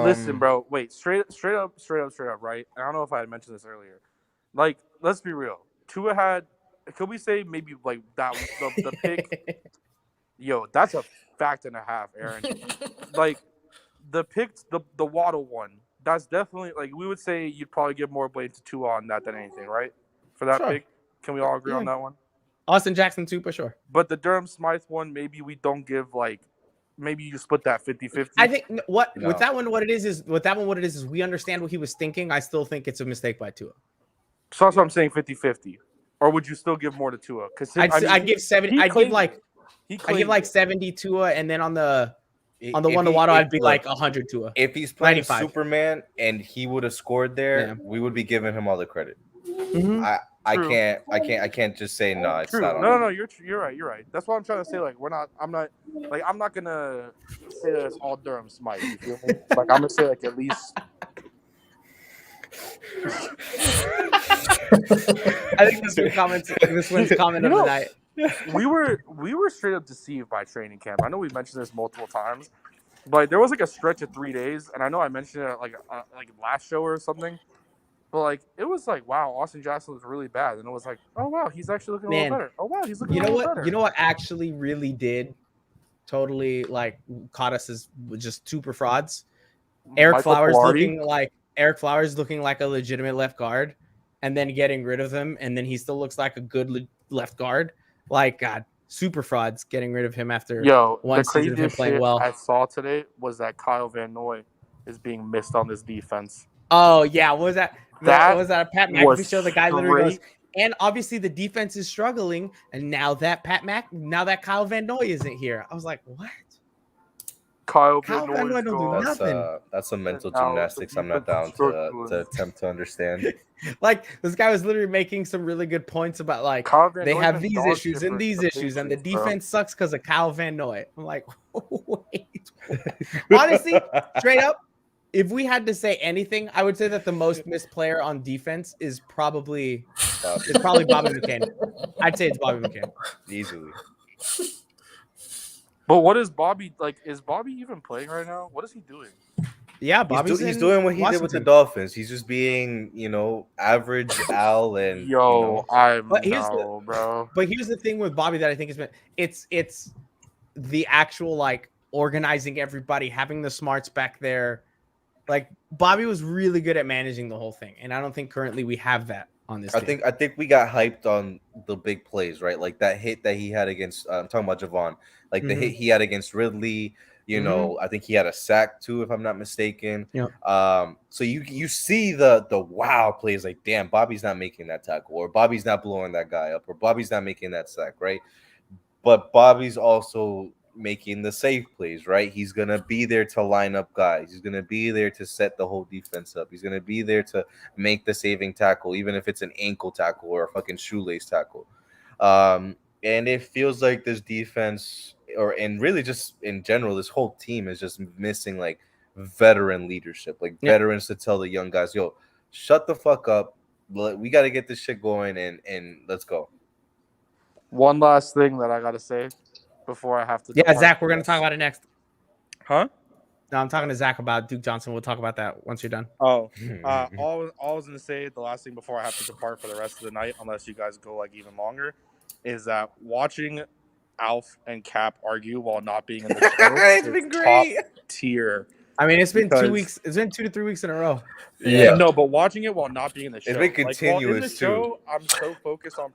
Listen, bro. Wait, straight up, right? I don't know if I had mentioned this earlier. Like, let's be real. Tua had, could we say maybe like that the pick? Yo, that's a fact and a half, Aaron. Like, the pick, the Waddle one. That's definitely like we would say you'd probably give more blame to Tua on that than anything, right? For that Sure. pick, can we all agree on Yeah. that one? Austin Jackson too, for sure. But the Durham Smythe one, maybe we don't give like, maybe you split that 50-50. I think with No. that one, what it is we understand what he was thinking. I still think it's a mistake by Tua. So that's what I'm saying, 50-50. Or would you still give more to Tua? Because I'd give 70. I'd give like 70 it. Tua, and then on the if one to he- Waddle, if- I'd be look, like 100 Tua. if he's playing 95. Superman and he would have scored there, Yeah. we would be giving him all the credit. Mhm. I True. can't just say no. It's True. not. No, you're right. That's what I'm trying to say. Like, I'm not gonna say that it's all Durham Smythe. You feel me? Like, I'm gonna say like at least. I think this one's comment of the night. We were straight up deceived by training camp. I know we mentioned this multiple times, but there was like a stretch of 3 days, and I know I mentioned it like last show or something. But like it was like, wow, Austin Jackson was really bad, and it was like, oh wow, he's actually looking a little better. Oh wow, he's looking. You a know little what? better. You know what actually really did totally like caught us as just super frauds. Eric Michael Flowers Pilardi? looking like a legitimate left guard, and then getting rid of him, and then he still looks like a good left guard. Like God, super frauds getting rid of him after Yo, one the season of him craziest playing shit well. I saw today was that Kyle Van Noy is being missed on this defense. Oh yeah, what was that? That was that a Pat was McAfee show? The guy literally goes, straight- and obviously the defense is struggling, and now that Kyle Van Noy isn't here. I was like, what? Kyle Van Van Noy Noy don't do gone. nothing. That's a mental Now, gymnastics. the I'm not down defense is to attempt to understand. Like this guy was literally making some really good points about like Kyle Van they Noy's have been these dog issues shit and for these the issues, and the Patriots, bro. defense sucks because of Kyle Van Noy. I'm like, wait. Honestly, straight up, if we had to say anything, I would say that the most missed player on defense is probably Bobby McCain. I'd say it's Bobby McCain. Easily. But what is Bobby like? Is Bobby even playing right now? What is he doing? Yeah, Bobby's He's in doing what he did with the Washington. Dolphins. He's just being, average Al and I'm But here's bro. But here's the thing with Bobby that I think has been it's the actual like organizing everybody, having the smarts back there. Like Bobby was really good at managing the whole thing, and I don't think currently we have that on this team. I think we got hyped on the big plays, right? Like that hit that he had against. I'm talking about Javon, like the hit he had against Ridley. I think he had a sack too, if I'm not mistaken. Yeah. So you see the wow plays, like damn, Bobby's not making that tackle, or Bobby's not blowing that guy up, or Bobby's not making that sack, right? But Bobby's also making the safe plays, right? He's gonna be there to line up guys. He's gonna be there to set the whole defense up. He's gonna be there to make the saving tackle, even if it's an ankle tackle or a fucking shoelace tackle. And it feels like this defense, and really just in general, this whole team is just missing like veteran leadership, like veterans to tell the young guys, yo, shut the fuck up. We got to get this shit going and let's go. One last thing that I gotta say before I have to. Yeah, depart Zach, for we're gonna this. talk about it next. Huh? No, I'm talking to Zach about Duke Johnson. We'll talk about that once you're done. Oh, all I was gonna say, the last thing before I have to depart for the rest of the night, unless you guys go like even longer, is that watching Alf and Cap argue while not being in the show It's is been great. top tier. I mean, it's been 2 Because- weeks. It's been 2 to 3 weeks in a row. Yeah. No, but watching it while not being in the show. It's been Like, while in the continuous, show, I'm so focused on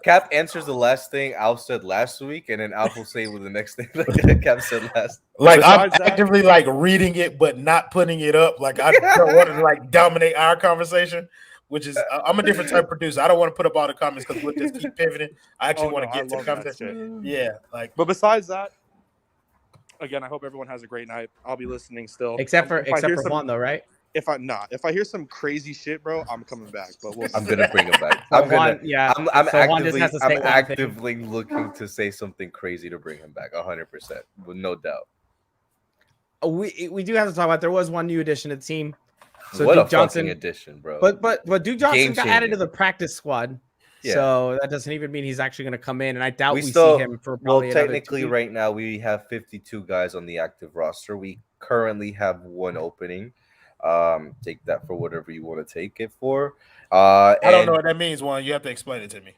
Cap answers the last thing Alf said last week, and then Alf will say with the next thing that Cap said last. Like I'm Besides that- actively like reading it, but not putting it up. Like I don't want to like dominate our conversation, which is I'm a different type of producer. I don't want to put up all the comments because we'll just keep pivoting. I actually want to get to the love that conversation. shit. Yeah, like But besides that, again, I hope everyone has a great night. I'll be listening still. Except for If I hear Juan, though, right? If I hear some crazy shit, bro, I'm coming back. But we'll I'm see. gonna bring him back. So I'm gonna. Juan, yeah. I'm so Juan just actively, has to say I'm one thing. actively looking to say something crazy to bring him back, 100%, with no doubt. We do have to talk about. There was one new addition to the team. So What Duke a Johnson, fucking addition, bro! but Duke Johnson Game got added to changing. the practice squad. Yeah. So that doesn't even mean he's actually going to come in, and I doubt We we still- see him for well, probably another 2 technically, weeks. right now we have 52 guys on the active roster. We currently have one opening. Take that for whatever you want to take it for. I don't and know what that means. One, you have to explain it to me.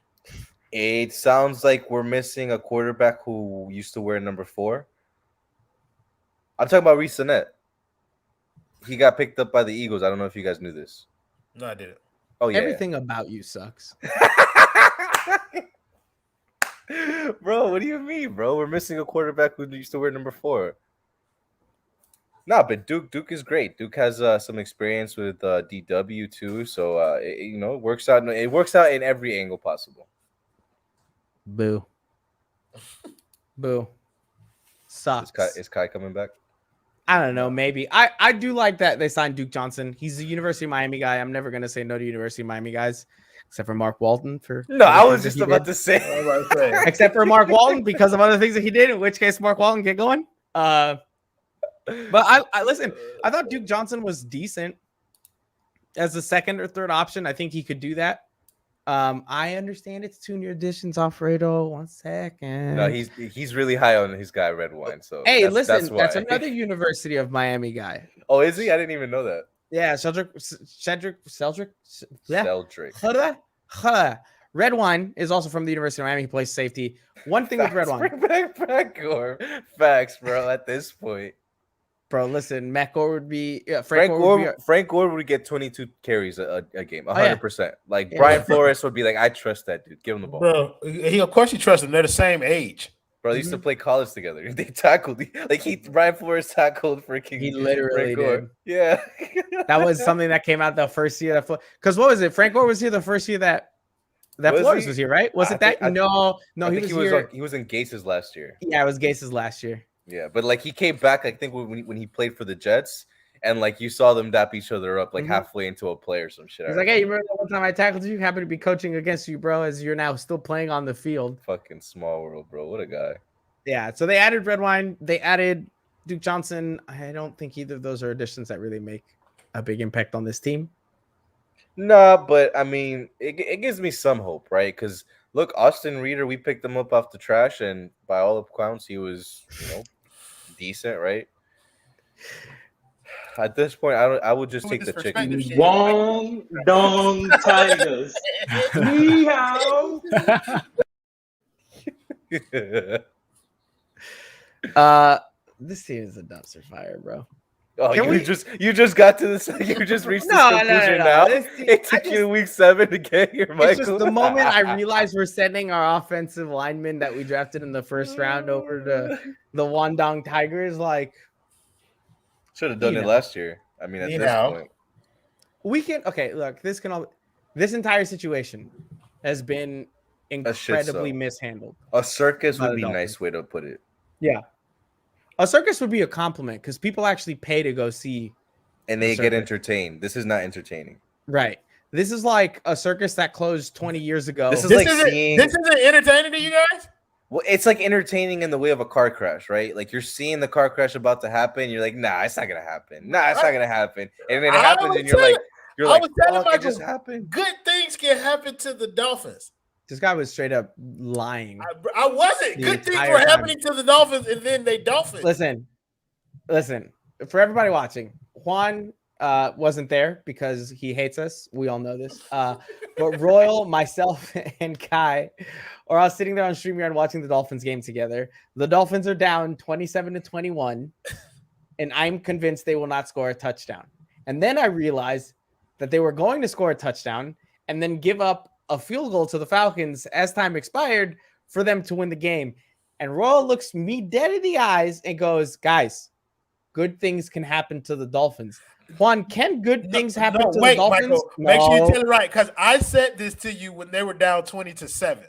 It sounds like we're missing a quarterback who used to wear number 4. I'm talking about Reese Sinnett. He got picked up by the Eagles. I don't know if you guys knew this. No, I didn't. Oh yeah, Everything about you sucks. Bro, what do you mean, bro? We're missing a quarterback who used to wear number 4. Nah, but Duke is great. Duke has some experience with DW too, so it works out. It works out in every angle possible. Boo. Boo. Sucks. Is Kai coming back? I don't know. Maybe I do like that they signed Duke Johnson. He's a University of Miami guy. I'm never gonna say no to University of Miami guys, except for Mark Walton. No, I was everything just that he about did. to say. I was about to say. Except for Mark Walton because of other things that he did. In which case, Mark Walton, get going. But I listen. I thought Duke Johnson was decent as a second or third option. I think he could do that. I understand it's 2 new additions, Alfredo. 1 second. No, he's really high on his guy Red Wine. So Hey, that's listen, that's why. another University of Miami guy. Oh, is he? I didn't even know that. Yeah, Cedric. Yeah. Seldrick. Red Wine is also from the University of Miami. He plays safety. One thing with Red Wine, Bring back Frank-Gore. Facts, bro. At this point, bro. Listen, Matt Gore would be Frank Gore would be Frank Gore would get 22 carries a game, Oh, yeah. 100%. Like Yeah. Brian Flores would be like, I trust that dude. Give him the ball. Bro, of course you trust them. They're the same age. Bro, they used to play college together. They tackled Brian Flores tackled freaking. He literally Frank Gore. did. Yeah. That was something that came out the first year that because what was it? Frank Gore was here the first year that Was Flores he? was here, right? Was I it that? think- No, I he think was here. he was in Gase's last year. Yeah, it was Gase's last year. Yeah, but like he came back, I think when he played for the Jets, and like you saw them dap each other up like Mhm. halfway into a play or some shit. He's like, hey, you remember that one time I tackled you? Happy to be coaching against you, bro, as you're now still playing on the field. Fucking small world, bro. What a guy. Yeah, so they added Red Wine. They added Duke Johnson. I don't think either of those are additions that really make a big impact on this team. Nah, but I mean, it gives me some hope, right? Because look, Austin Reeder, we picked him up off the trash, and by all accounts, he was, decent, right? At this point, I would just With take this the chicken. perspective shit. Wong Dong Tigers. Meow. This team is a dumpster fire, bro. Oh, Can you we- just got to this. You just reached this conclusion now. This team- It I took just- you week 7 to get here, Michael. It's just the moment I realized we're sending our offensive lineman that we drafted in the first round over to the Wandong Tigers. Like, Should have done You it know. last year. I mean, at You this know. point. we can, okay, look, this entire situation has been shit incredibly show. mishandled. A circus Not would be a a Dolphin. nice way to put it. A circus would be a compliment because people actually pay to go see. And they The get circus. entertained. This is not entertaining. Right. This is like a circus that closed 20 years ago. This is This like isn't seeing. this isn't entertaining to you guys. Well, it's like entertaining in the way of a car crash, right? Like you're seeing the car crash about to happen. You're like, nah, it's not gonna happen. Nah, it's not gonna happen. And then it I happens, was and you're like, I was telling fuck, it Michael, just happened. good things can happen to the Dolphins. This guy was straight up lying. I wasn't. The Good things entire were time. happening to the Dolphins, and then they Dolphins. Listen. For everybody watching, Juan wasn't there because he hates us. We all know this. But Royal, myself, and Kai are all sitting there on StreamYard watching the Dolphins game together. The Dolphins are down 27-21, and I'm convinced they will not score a touchdown. And then I realized that they were going to score a touchdown and then give up a field goal to the Falcons as time expired for them to win the game. And Royal looks me dead in the eyes and goes, guys, good things can happen to the Dolphins. Juan, can good things happen to the Dolphins? Michael, make sure you tell it right, because I said this to you when they were down 20-7.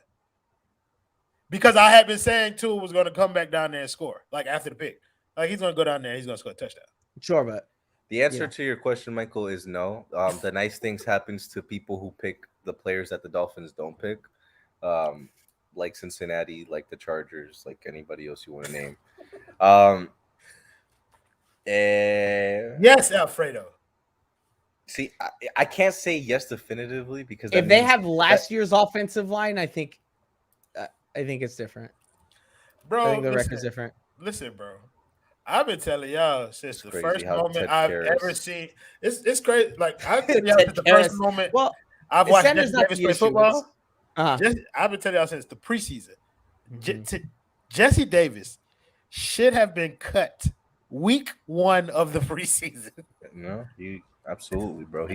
Because I had been saying Tua was going to come back down there and score, like after the pick. Like he's going to go down there, he's going to score a touchdown. Sure, but The answer to your question, Michael, is no. The nice things happens to people who pick the players that the Dolphins don't pick, like Cincinnati, like the Chargers, like anybody else you want to name. Yes, Alfredo. See, I can't say yes definitively because if they have last year's offensive line, I think it's different. Bro, I think the record's different. Listen, bro. I've been telling y'all since the crazy first how moment Ted I've Karras- ever seen. It's crazy. Like I've been telling y'all Ted since the first Karras. moment Well, I've watched Sanders Jesse not Davis the play issue. football. Uh-huh. I've been telling y'all since the preseason. Mhm. Jesse Davis should have been cut week 1 of the preseason. No, absolutely, bro.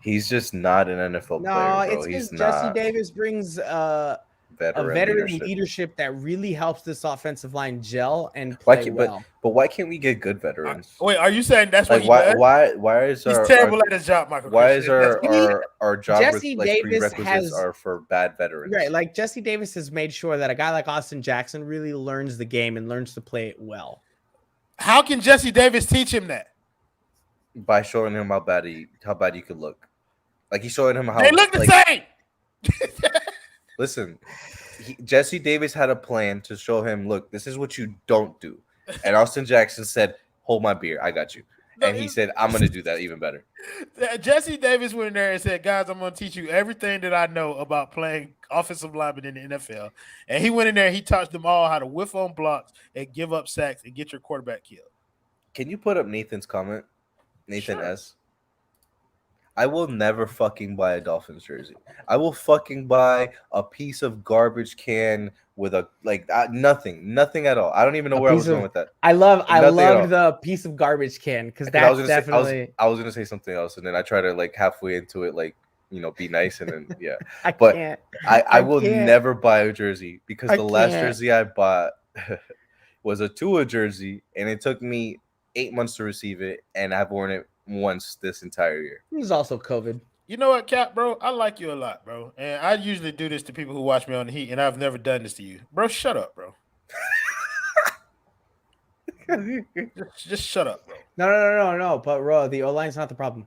He's just not an NFL No, player, bro. it's He's because Jesse not Davis brings a veteran leadership that really helps this offensive line gel and play well. But why can't we get good veterans? Wait, are you saying that's what Like he why does? why is He's our terrible at his job, Michael. why is Christian. our job Jesse Davis prerequisites has- are for bad veterans? Right, like Jesse Davis has made sure that a guy like Austin Jackson really learns the game and learns to play it well. How can Jesse Davis teach him that? By showing him how bad you could look. Like he's showing him how They look the like, same. Listen, Jesse Davis had a plan to show him, look, this is what you don't do. And Austin Jackson said, hold my beer, I got you. No, And he said, I'm going to do that even better. Jesse Davis went in there and said, guys, I'm going to teach you everything that I know about playing offensive lineman in the NFL. And he went in there and he taught them all how to whiff on blocks and give up sacks and get your quarterback killed. Can you put up Nathan's comment? Nathan Sure. S. I will never fucking buy a Dolphins jersey. I will fucking buy a piece of garbage can with a nothing at all. I don't even know where I was going with that. I love Nothing at all. the piece of garbage can because I was that's gonna definitely. say, I was gonna say something else, and then I try to like halfway into it, like be nice, and then yeah. I but can't. I will can't. never buy a jersey because I the last can't. jersey I bought was a Tua jersey, and it took me 8 months to receive it, and I've worn it once this entire year. It was also COVID. You know what, Cap, bro? I like you a lot, bro. And I usually do this to people who watch me on the Heat, and I've never done this to you. Bro, shut up, bro. just shut up, bro. No. But Ro, the O line's not the problem.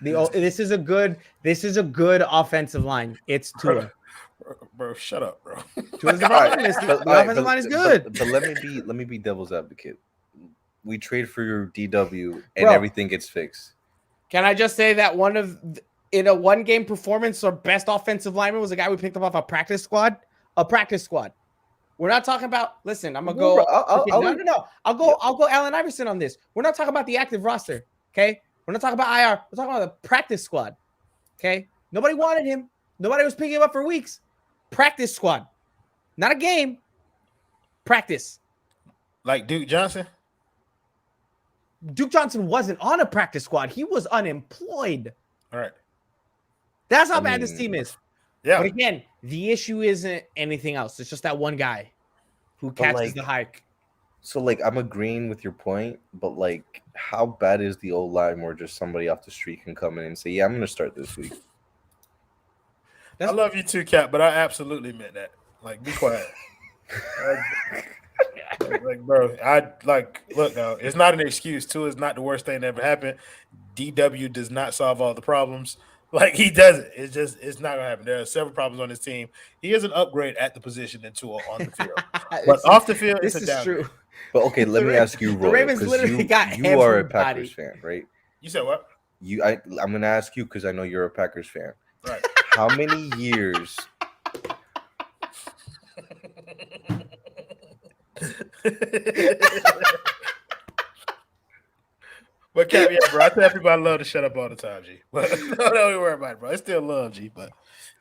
This is a good offensive line. It's Tua. Bro, shut up, bro. Tua's the All right, problem. The all right, offensive line is good. But let me be devil's advocate. We trade for your DW, and Bro. everything gets fixed. Can I just say that in a one-game performance, our best offensive lineman was a guy we picked up off a practice squad? A practice squad. We're not talking about. Listen, I'm gonna go. No. I'll go Allen Iverson on this. We're not talking about the active roster. Okay, we're not talking about IR. We're talking about the practice squad. Okay, nobody wanted him. Nobody was picking him up for weeks. Practice squad, not a game. Practice. Like Duke Johnson? Duke Johnson wasn't on a practice squad. He was unemployed. All right. That's how bad this team is. Yeah. But again, the issue isn't anything else. It's just that one guy who catches the hike. So, like, I'm agreeing with your point, but, like, how bad is the old line where just somebody off the street can come in and say, yeah, I'm going to start this week? I love you too, Cap, but I absolutely meant that. Like, be quiet. Like, Like, bro, look, though, it's not an excuse. Tua is not the worst thing that ever happened. DW does not solve all the problems. Like, he doesn't. It's not gonna happen. There are several problems on his team. He is an upgrade at the position than Tua on the field, but off the field, this it's a is downgrade. true. But okay, let me ask you, The Roy, Ravens 'cause literally got you are a everybody. Packers fan, right? You said what? I'm gonna ask you because I know you're a Packers fan. Right. How many years? But yeah, bro, I tell people I love to shut up all the time, G. But don't worry about it, bro. I still love G, but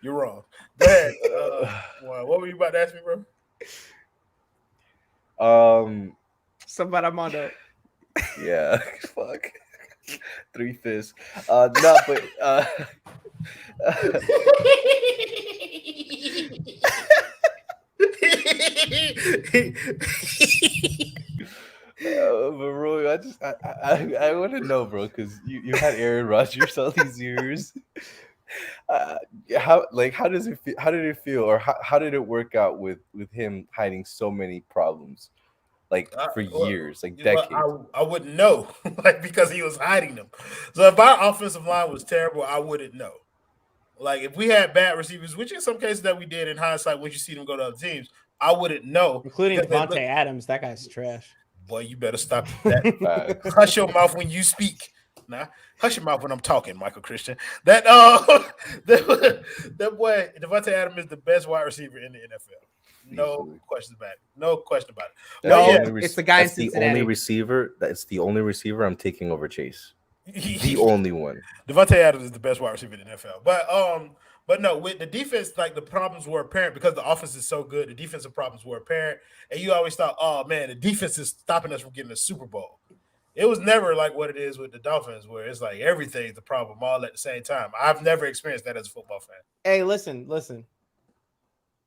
you're wrong. Go ahead. What were you about to ask me, bro? Somebody I'm on the Yeah, fuck. 3 fists. No, but but Roy, I want to know, bro, because you had Aaron Rodgers all these years. How does it feel? How did it feel, or how did it work out with him hiding so many problems, like for years, like decades? I wouldn't know, like, because he was hiding them. So if our offensive line was terrible, I wouldn't know. Like, if we had bad receivers, which in some cases that we did in hindsight, once you see them go to other teams, I wouldn't know. including Because they Devontae look- Adams. That guy's trash. Boy, you better stop that. Hush your mouth when you speak. Nah, hush your mouth when I'm talking, Michael Christian. That boy, Devontae Adams is the best wide receiver in the NFL. No Easily. question about it. No question about it. That's No, the yeah. only It's the guy in that's the Cincinnati. only receiver. That's the only receiver I'm taking over Chase. The only one. Devontae Adams is the best wide receiver in the NFL. But no, with the defense, like, the problems were apparent because the offense is so good. The defensive problems were apparent, and you always thought, "Oh man, the defense is stopping us from getting a Super Bowl." It was never like what it is with the Dolphins, where it's like everything's the problem all at the same time. I've never experienced that as a football fan. Hey, listen.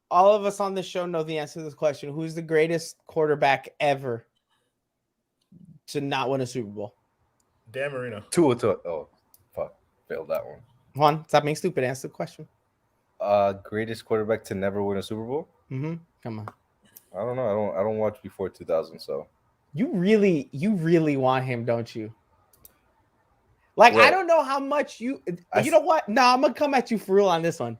All of us on this show know the answer to this question. Who's the greatest quarterback ever to not win a Super Bowl? Dan Marino. Tua. Oh, fuck, failed that one. Juan, stop being stupid. Answer the question. Greatest quarterback to never win a Super Bowl? Come on. I don't know. I don't watch before 2000, so. You really want him, don't you? Like, I What? don't know how much you I know what? No, I'm gonna come at you for real on this one.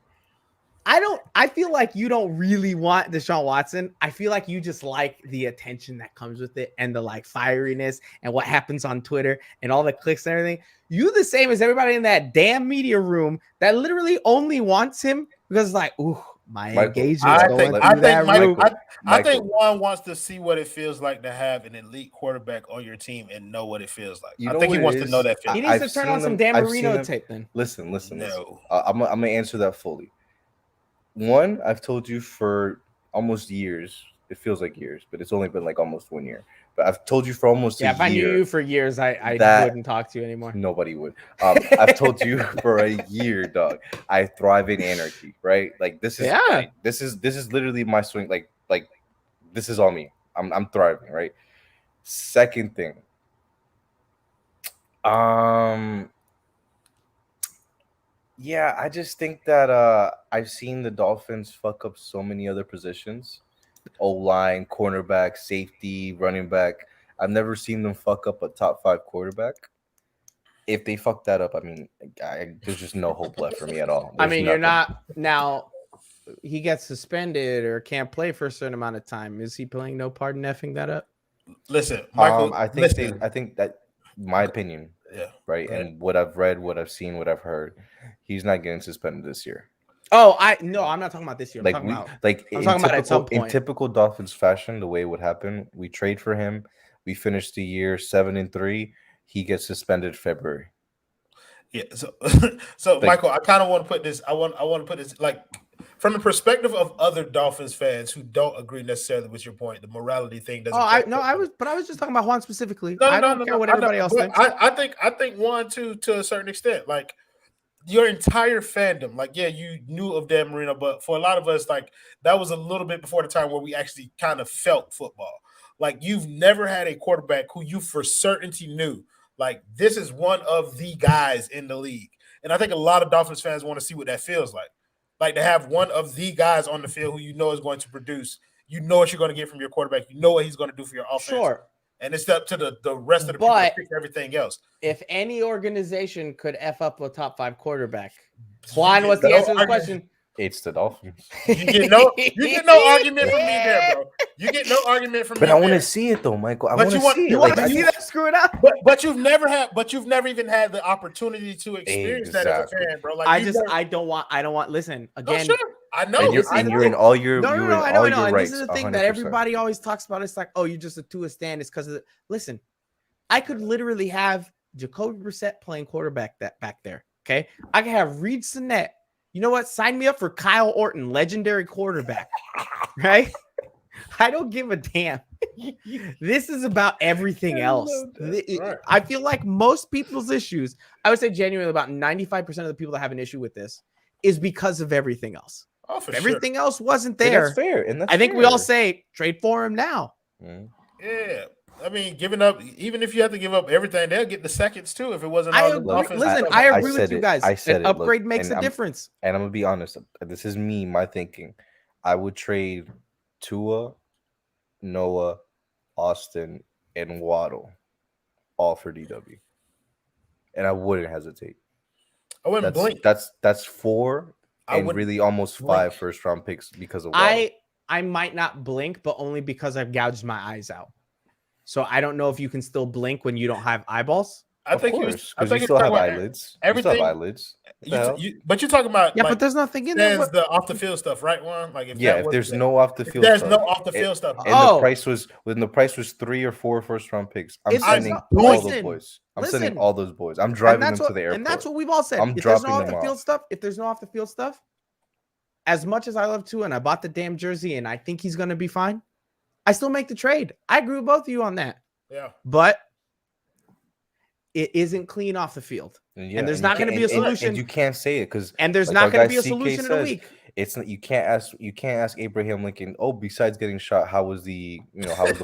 I feel like you don't really want Deshaun Watson. I feel like you just like the attention that comes with it and the like fieriness and what happens on Twitter and all the clicks and everything. You the same as everybody in that damn media room that literally only wants him because, like, ooh, my Michael, engagement's I going think through I think that Michael, room. I think Juan wants to see what it feels like to have an elite quarterback on your team and know what it feels like. You I know think he what wants it to is? know that He feeling. needs I've to turn seen on some him- Dan I've seen Marino him- tape then. Listen. No. I'm gonna answer that fully. One, I've told you for almost years. It feels like years, but it's only been like almost 1 year. But I've told you for almost Yeah, a if I knew year. you for years, I that- wouldn't talk to you anymore. Nobody would. I've told you for a year, dog. I thrive in anarchy, right? Like this is Yeah. this is literally my swing. Like this is all me. I'm thriving, right? Second thing. Yeah, I just think that I've seen the Dolphins fuck up so many other positions. O-line, cornerback, safety, running back. I've never seen them fuck up a top 5 quarterback. If they fuck that up, I mean, there's just no hope left for me at all. I There's mean, you're nothing. not now. He gets suspended or can't play for a certain amount of time. Is he playing no part in effing that up? Listen, Michael. I think listen. I think that my opinion, Yeah. right, Right. and what I've read, what I've seen, what I've heard, he's not getting suspended this year. Oh, I'm not talking about this year. I'm Like talking about in talking about at some typical in point. typical Dolphins fashion, the way it would happen, we trade for him, we finish the year 7-3, he gets suspended February. Yeah. So Like- Michael, I kind of want to put this. I want to put this like from the perspective of other Dolphins fans who don't agree necessarily with your point. The morality thing doesn't. I was just talking about Juan specifically. I don't care what I know, everybody else but thinks. I think one too to a certain extent. Like your entire fandom, like yeah, you knew of Dan Marino, but for a lot of us, like that was a little bit before the time where we actually kind of felt football. Like you've never had a quarterback who you for certainty knew. Like this is one of the guys in the league, and I think a lot of Dolphins fans want to see what that feels like to have one of the guys on the field who you know is going to produce you know what you're going to get from your quarterback. You know what he's going to do for your offense. Sure. And it's up to the rest of the people to fix everything else. If any organization could F up a top 5 quarterback, Juan, what's the answer to the question? It's the Dolphins. You get no argument from me there, bro. You get no argument from me. But I want to see it though, Michael. I want to see it. You want to see that screw it up? But you've never even had the opportunity to experience that as a fan, bro. Like I don't want. Listen again. No, sure. I know. And you're in all your I know. And rights, this is the thing 100%. that everybody always talks about. It's like, oh, you're just a Tua stan. It's because of listen. I could literally have Jacoby Brissett playing quarterback back there. Okay, I could have Reed Sinnett. You know what? Sign me up for Kyle Orton, legendary quarterback. Right? I don't give a damn. This is about everything else. Right. I feel like most people's issues, I would say genuinely about 95% of the people that have an issue with this is because of everything else. Oh, for everything else wasn't And there. that's fair. And that's I think fair. we all say trade for him now. Yeah. I mean, giving up, even if you have to give up everything, they'll get the seconds too. If it wasn't I all the agree. offense. Listen, I agree with you guys. I said An it. upgrade Look, makes and a difference. And I'm gonna be honest. This is me, my thinking. I would trade Tua, Noah, Austin, and Waddle, all for DW, and I wouldn't hesitate. I wouldn't blink. That's 4 I and wouldn't really almost 5 blink. first-round picks because of Waddle. I might not blink, but only because I've gouged my eyes out. So I don't know if you can still blink when you don't have eyeballs. I think because you still have eyelids. Everything. You still have eyelids. But you're talking about Yeah, but there's nothing in there. there's the off the field stuff, right? One like If there's no off the field, there's stuff, no off the field stuff. and the price was 3 or 4 first-round picks. I'm sending all those boys. Sending all those boys. I'm driving them to the airport. And that's what we've all said. I'm if there's no dropping off the them field off. stuff, if there's no off the field stuff, as much as I love Tua and I bought the damn jersey and I think he's gonna be fine, I still make the trade. I agree with both of you on that. Yeah. But it isn't clean off the field. And there's not going to be a solution. And you can't say it because there's not going to be a solution in a week. It's not, you can't ask Abraham Lincoln, oh, besides getting shot, how was the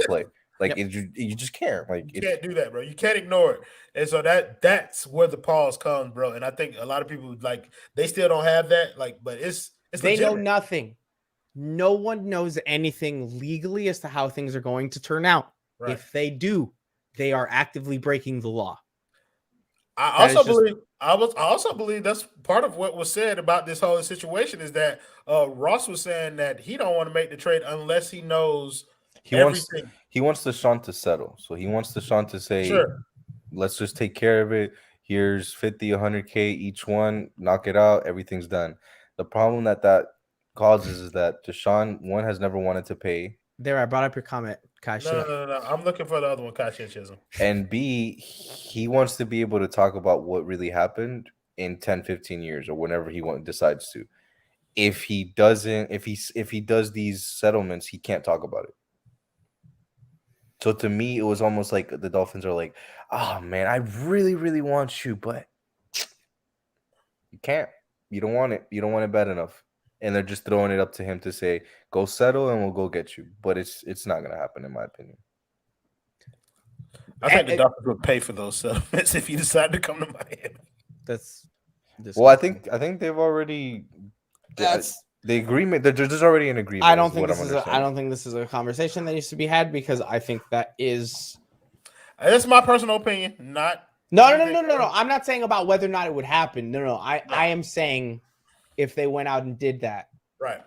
play? Like you just can't. Like you can't do that, bro. You can't ignore it. And so that's where the pause comes, bro. And I think a lot of people like they still don't have that. Like, but it's they legitimate. know nothing. No one knows anything legally as to how things are going to turn out. Right. If they do, they are actively breaking the law. I also believe that's part of what was said about this whole situation is that Ross was saying that he don't want to make the trade unless he knows everything. He wants Deshaun to settle. So he wants Deshaun to say, sure, let's just take care of it. Here's 50, 100K each one. Knock it out. Everything's done. The problem that causes is that Deshaun, one, has never wanted to pay. There, I brought up your comment, Kai. No. I'm looking for the other one, Kai Chisholm. And B, he wants to be able to talk about what really happened in 10, 15 years or whenever he decides to. If he does these settlements, he can't talk about it. So to me, it was almost like the Dolphins are like, oh man, I really, really want you, but you can't. You don't want it. You don't want it bad enough. And they're just throwing it up to him to say, go settle and we'll go get you. But it's not going to happen, in my opinion. I think the Dolphins would pay for those settlements if you decide to come to Miami. That's well, I think they've already the agreement. There's already an agreement. I don't think this is a conversation that needs to be had because I think that is. That's my personal opinion. Not no. I'm not saying about whether or not it would happen. No. I am saying if they went out and did that, right?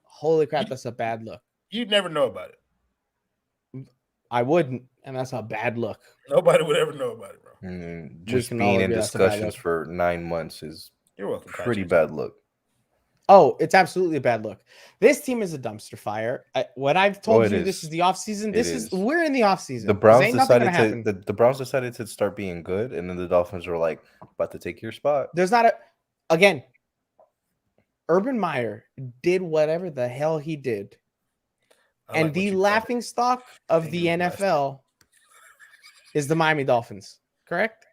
Holy crap, that's a bad look. You'd never know about it. I wouldn't, and that's a bad look. Nobody would ever know about it, bro. Just being in discussions for 9 months is you're welcome. Pretty bad look. Oh, it's absolutely a bad look. This team is a dumpster fire. What I've told you, this is the offseason. We're in the offseason. The Browns decided the Browns decided to start being good, and then the Dolphins were like about to take your spot. There's not again. Urban Meyer did whatever the hell he did. And the laughingstock of the NFL is the Miami Dolphins, correct?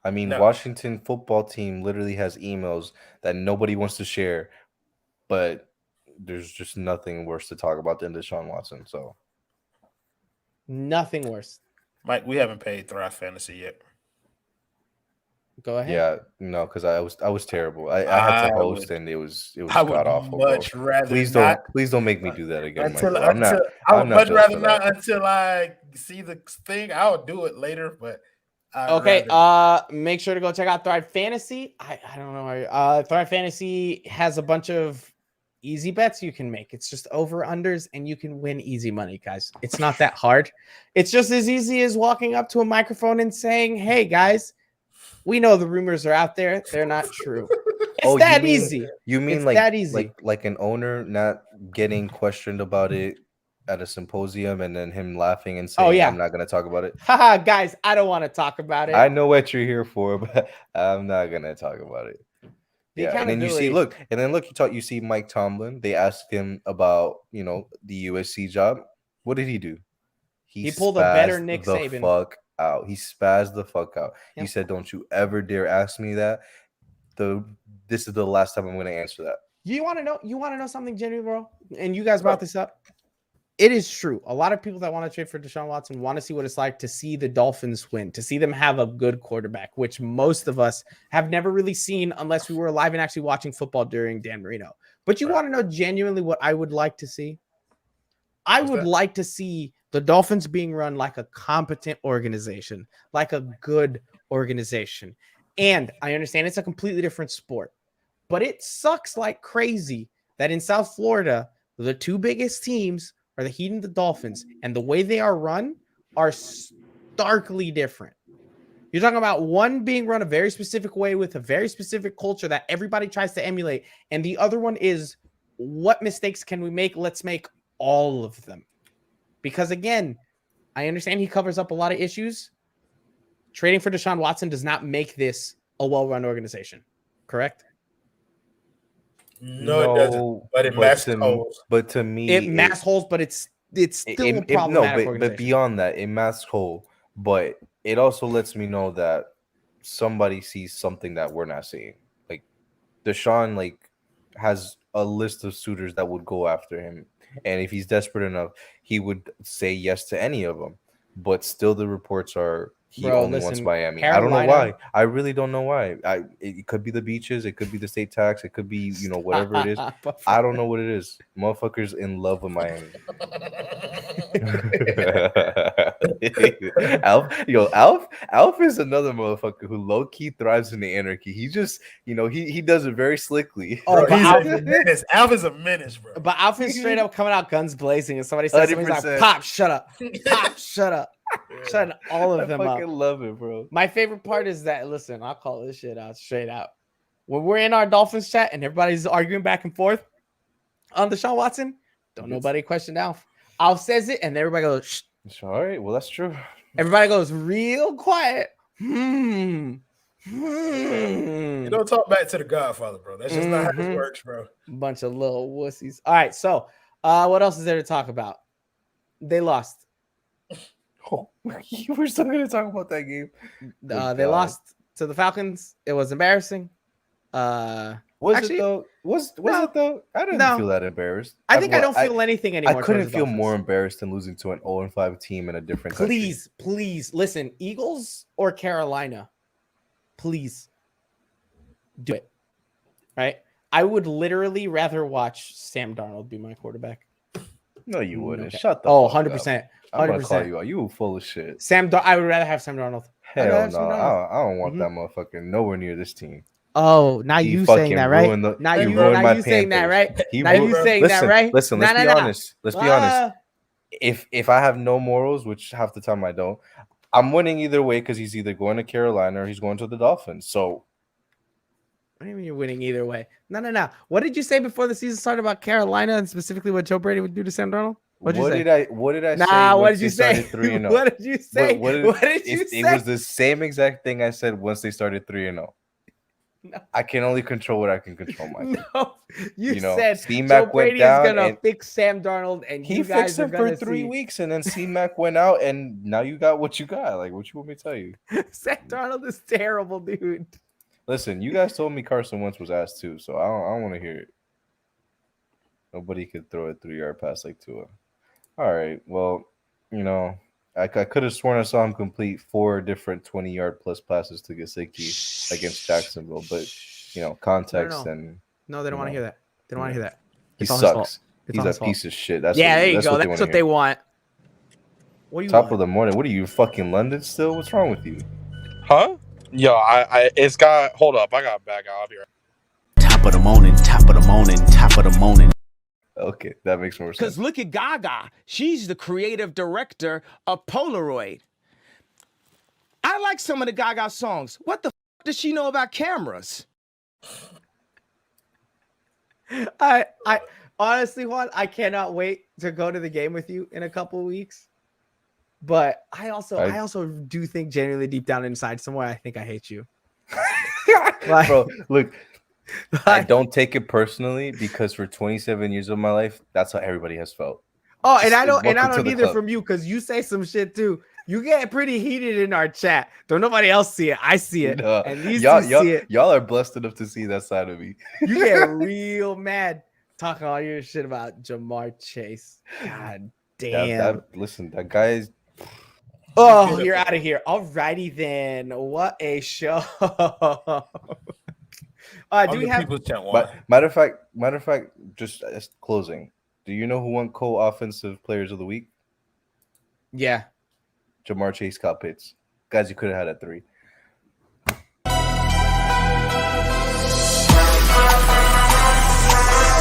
I mean, Washington football team literally has emails that nobody wants to share, but there's just nothing worse to talk about than Deshaun Watson. So nothing worse. Mike, we haven't paid Thrive Fantasy yet. Go ahead. Yeah, no, because I was terrible. I had to I host, would- and it was I would god awful, bro. much rather Please not don't make me do that again, until Michael. I I'm would not much built rather for not that. until I see the thing. I'll do it later, but I'd Okay, rather. make sure to go check out Thrive Fantasy. I don't know. Thrive Fantasy has a bunch of easy bets you can make. It's just over unders, and you can win easy money, guys. It's not that hard. It's just as easy as walking up to a microphone and saying, "Hey, guys, we know the rumors are out there. They're not true." It's Oh, that easy. You mean It's like that easy. like an owner not getting questioned about it at a symposium and then him laughing and saying, yeah. I'm not gonna talk about it. Haha, guys, I don't want to talk about it. I know what you're here for, but I'm not gonna talk about it. The Yeah, and then you see, accountability. you see Mike Tomlin. They asked him about, the USC job. What did he do? He pulled a better spazzed Nick the Saban. fuck out. He spazzed the fuck out. He Yep. said, "Don't you ever dare ask me that. This is the last time I'm going to answer that." You want to know? You want to know something genuine, bro? And you guys brought this up. It is true. A lot of people that want to trade for Deshaun Watson want to see what it's like to see the Dolphins win, to see them have a good quarterback, which most of us have never really seen unless we were alive and actually watching football during Dan Marino. But you want to know genuinely what I would like to see? I would like to see the Dolphins being run like a competent organization, like a good organization. And I understand it's a completely different sport, but it sucks like crazy that in South Florida, the two biggest teams are the Heat and the Dolphins, and the way they are run are starkly different. You're talking about one being run a very specific way with a very specific culture that everybody tries to emulate, and the other one is, what mistakes can we make? Let's make all of them. Because again, I understand he covers up a lot of issues. Trading for Deshaun Watson does not make this a well-run organization, correct? No, it doesn't. But it masks holes. But to me, it masks holes, but it's still a problematic organization. But beyond that, it masks hole. But it also lets me know that somebody sees something that we're not seeing. Like Deshaun, has a list of suitors that would go after him, and if he's desperate enough, he would say yes to any of them. But still, the reports are he only wants Miami. I don't know why. I really don't know why. It could be the beaches. It could be the state tax. It could be whatever it is. I don't know what it is. Motherfuckers in love with Miami. Alf is another motherfucker who low key thrives in the anarchy. He just he does it very slickly. Oh, he's a menace. Alf is a menace, bro. But Alf is straight up coming out guns blazing, and somebody says something like, "Pop, shut up! Pop, shut up!" Shutting all of them up. I fucking love it, bro. My favorite part is that, listen, I'll call this shit out straight out. When we're in our Dolphins chat and everybody's arguing back and forth on Deshaun Watson, don't nobody question Alf. Alf says it, and everybody goes, "Shh." All right, well, that's true. Everybody goes real quiet. You don't talk back to the Godfather, bro. That's just not how this works, bro. Bunch of little wussies. All right, so what else is there to talk about? They lost. Oh, we're still gonna talk about that game. They lost to the Falcons. It was embarrassing. Was it though? Was it though? I didn't feel that embarrassed. I don't feel anything anymore. I couldn't feel more embarrassed than losing to an 0-5 team in a different country. Please listen, Eagles or Carolina, please do it. Right? I would literally rather watch Sam Darnold be my quarterback. No, you wouldn't. Okay. Shut the fuck 100%. I'm gonna call you out. You full of shit. I would rather have Sam Darnold. Hell no. I don't want that motherfucker nowhere near this team. Oh, now you saying that, right? Now you saying that, right? Now you saying that, right? Listen, let's be honest. Let's be honest. If I have no morals, which half the time I don't, I'm winning either way because he's either going to Carolina or he's going to the Dolphins. So what do you mean you're winning either way? No. What did you say before the season started about Carolina and specifically what Joe Brady would do to Sam Darnold? What did I say? What did I say? What did you say? 3-0? What did you say? What did you say? It was the same exact thing I said once they started 3-0. No. I can only control what I can control, Michael. No, you said Joe Brady is gonna fix Sam Darnold, and he fixed him for 3 weeks, and then C-Mac went out, and now you got what you got. Like, what you want me to tell you? Sam Darnold is terrible, dude. Listen, you guys told me Carson Wentz was ass too, so I don't want to hear it. Nobody could throw a 3-yard pass like Tua. All right, well, I could have sworn I saw him complete 4 different 20-yard plus passes to Gesicki against Jacksonville, but context No. and No, they don't want to hear that. They don't want to hear that. he It's all his fault. sucks. It's He's all a his fault. piece of shit. That's Yeah, what, there you that's go. what they That's wanna what they hear. want. What do you Top want? of the morning. What are you fucking London still? What's wrong with you? Huh? Yo, it's got. Hold up, I got back out here. Top of the morning, top of the morning, top of the morning. Okay, that makes more sense. Because look at Gaga. She's the creative director of Polaroid. I like some of the Gaga songs. What the f does she know about cameras? I honestly, Juan, I cannot wait to go to the game with you in a couple of weeks. But I also do think genuinely deep down inside somewhere I think I hate you. Like- Bro, look, I don't take it personally because for 27 years of my life, that's how everybody has felt. Oh, and Just I don't welcome to the either club. from you because you say some shit too. You get pretty heated in our chat. Don't nobody else see it. I see it. No, And these y'all, two y'all, see it. y'all are blessed enough to see that side of me. You get real mad talking all your shit about Jamar Chase. God damn. Listen, that guy is. Oh, you're out of here. Alrighty then. What a show. Do we have People's Champ one. But matter of fact, just as closing. Do you know who won co-offensive players of the week? Yeah. Jamar Chase, Kyle Pitts. Guys, you could have had at 3.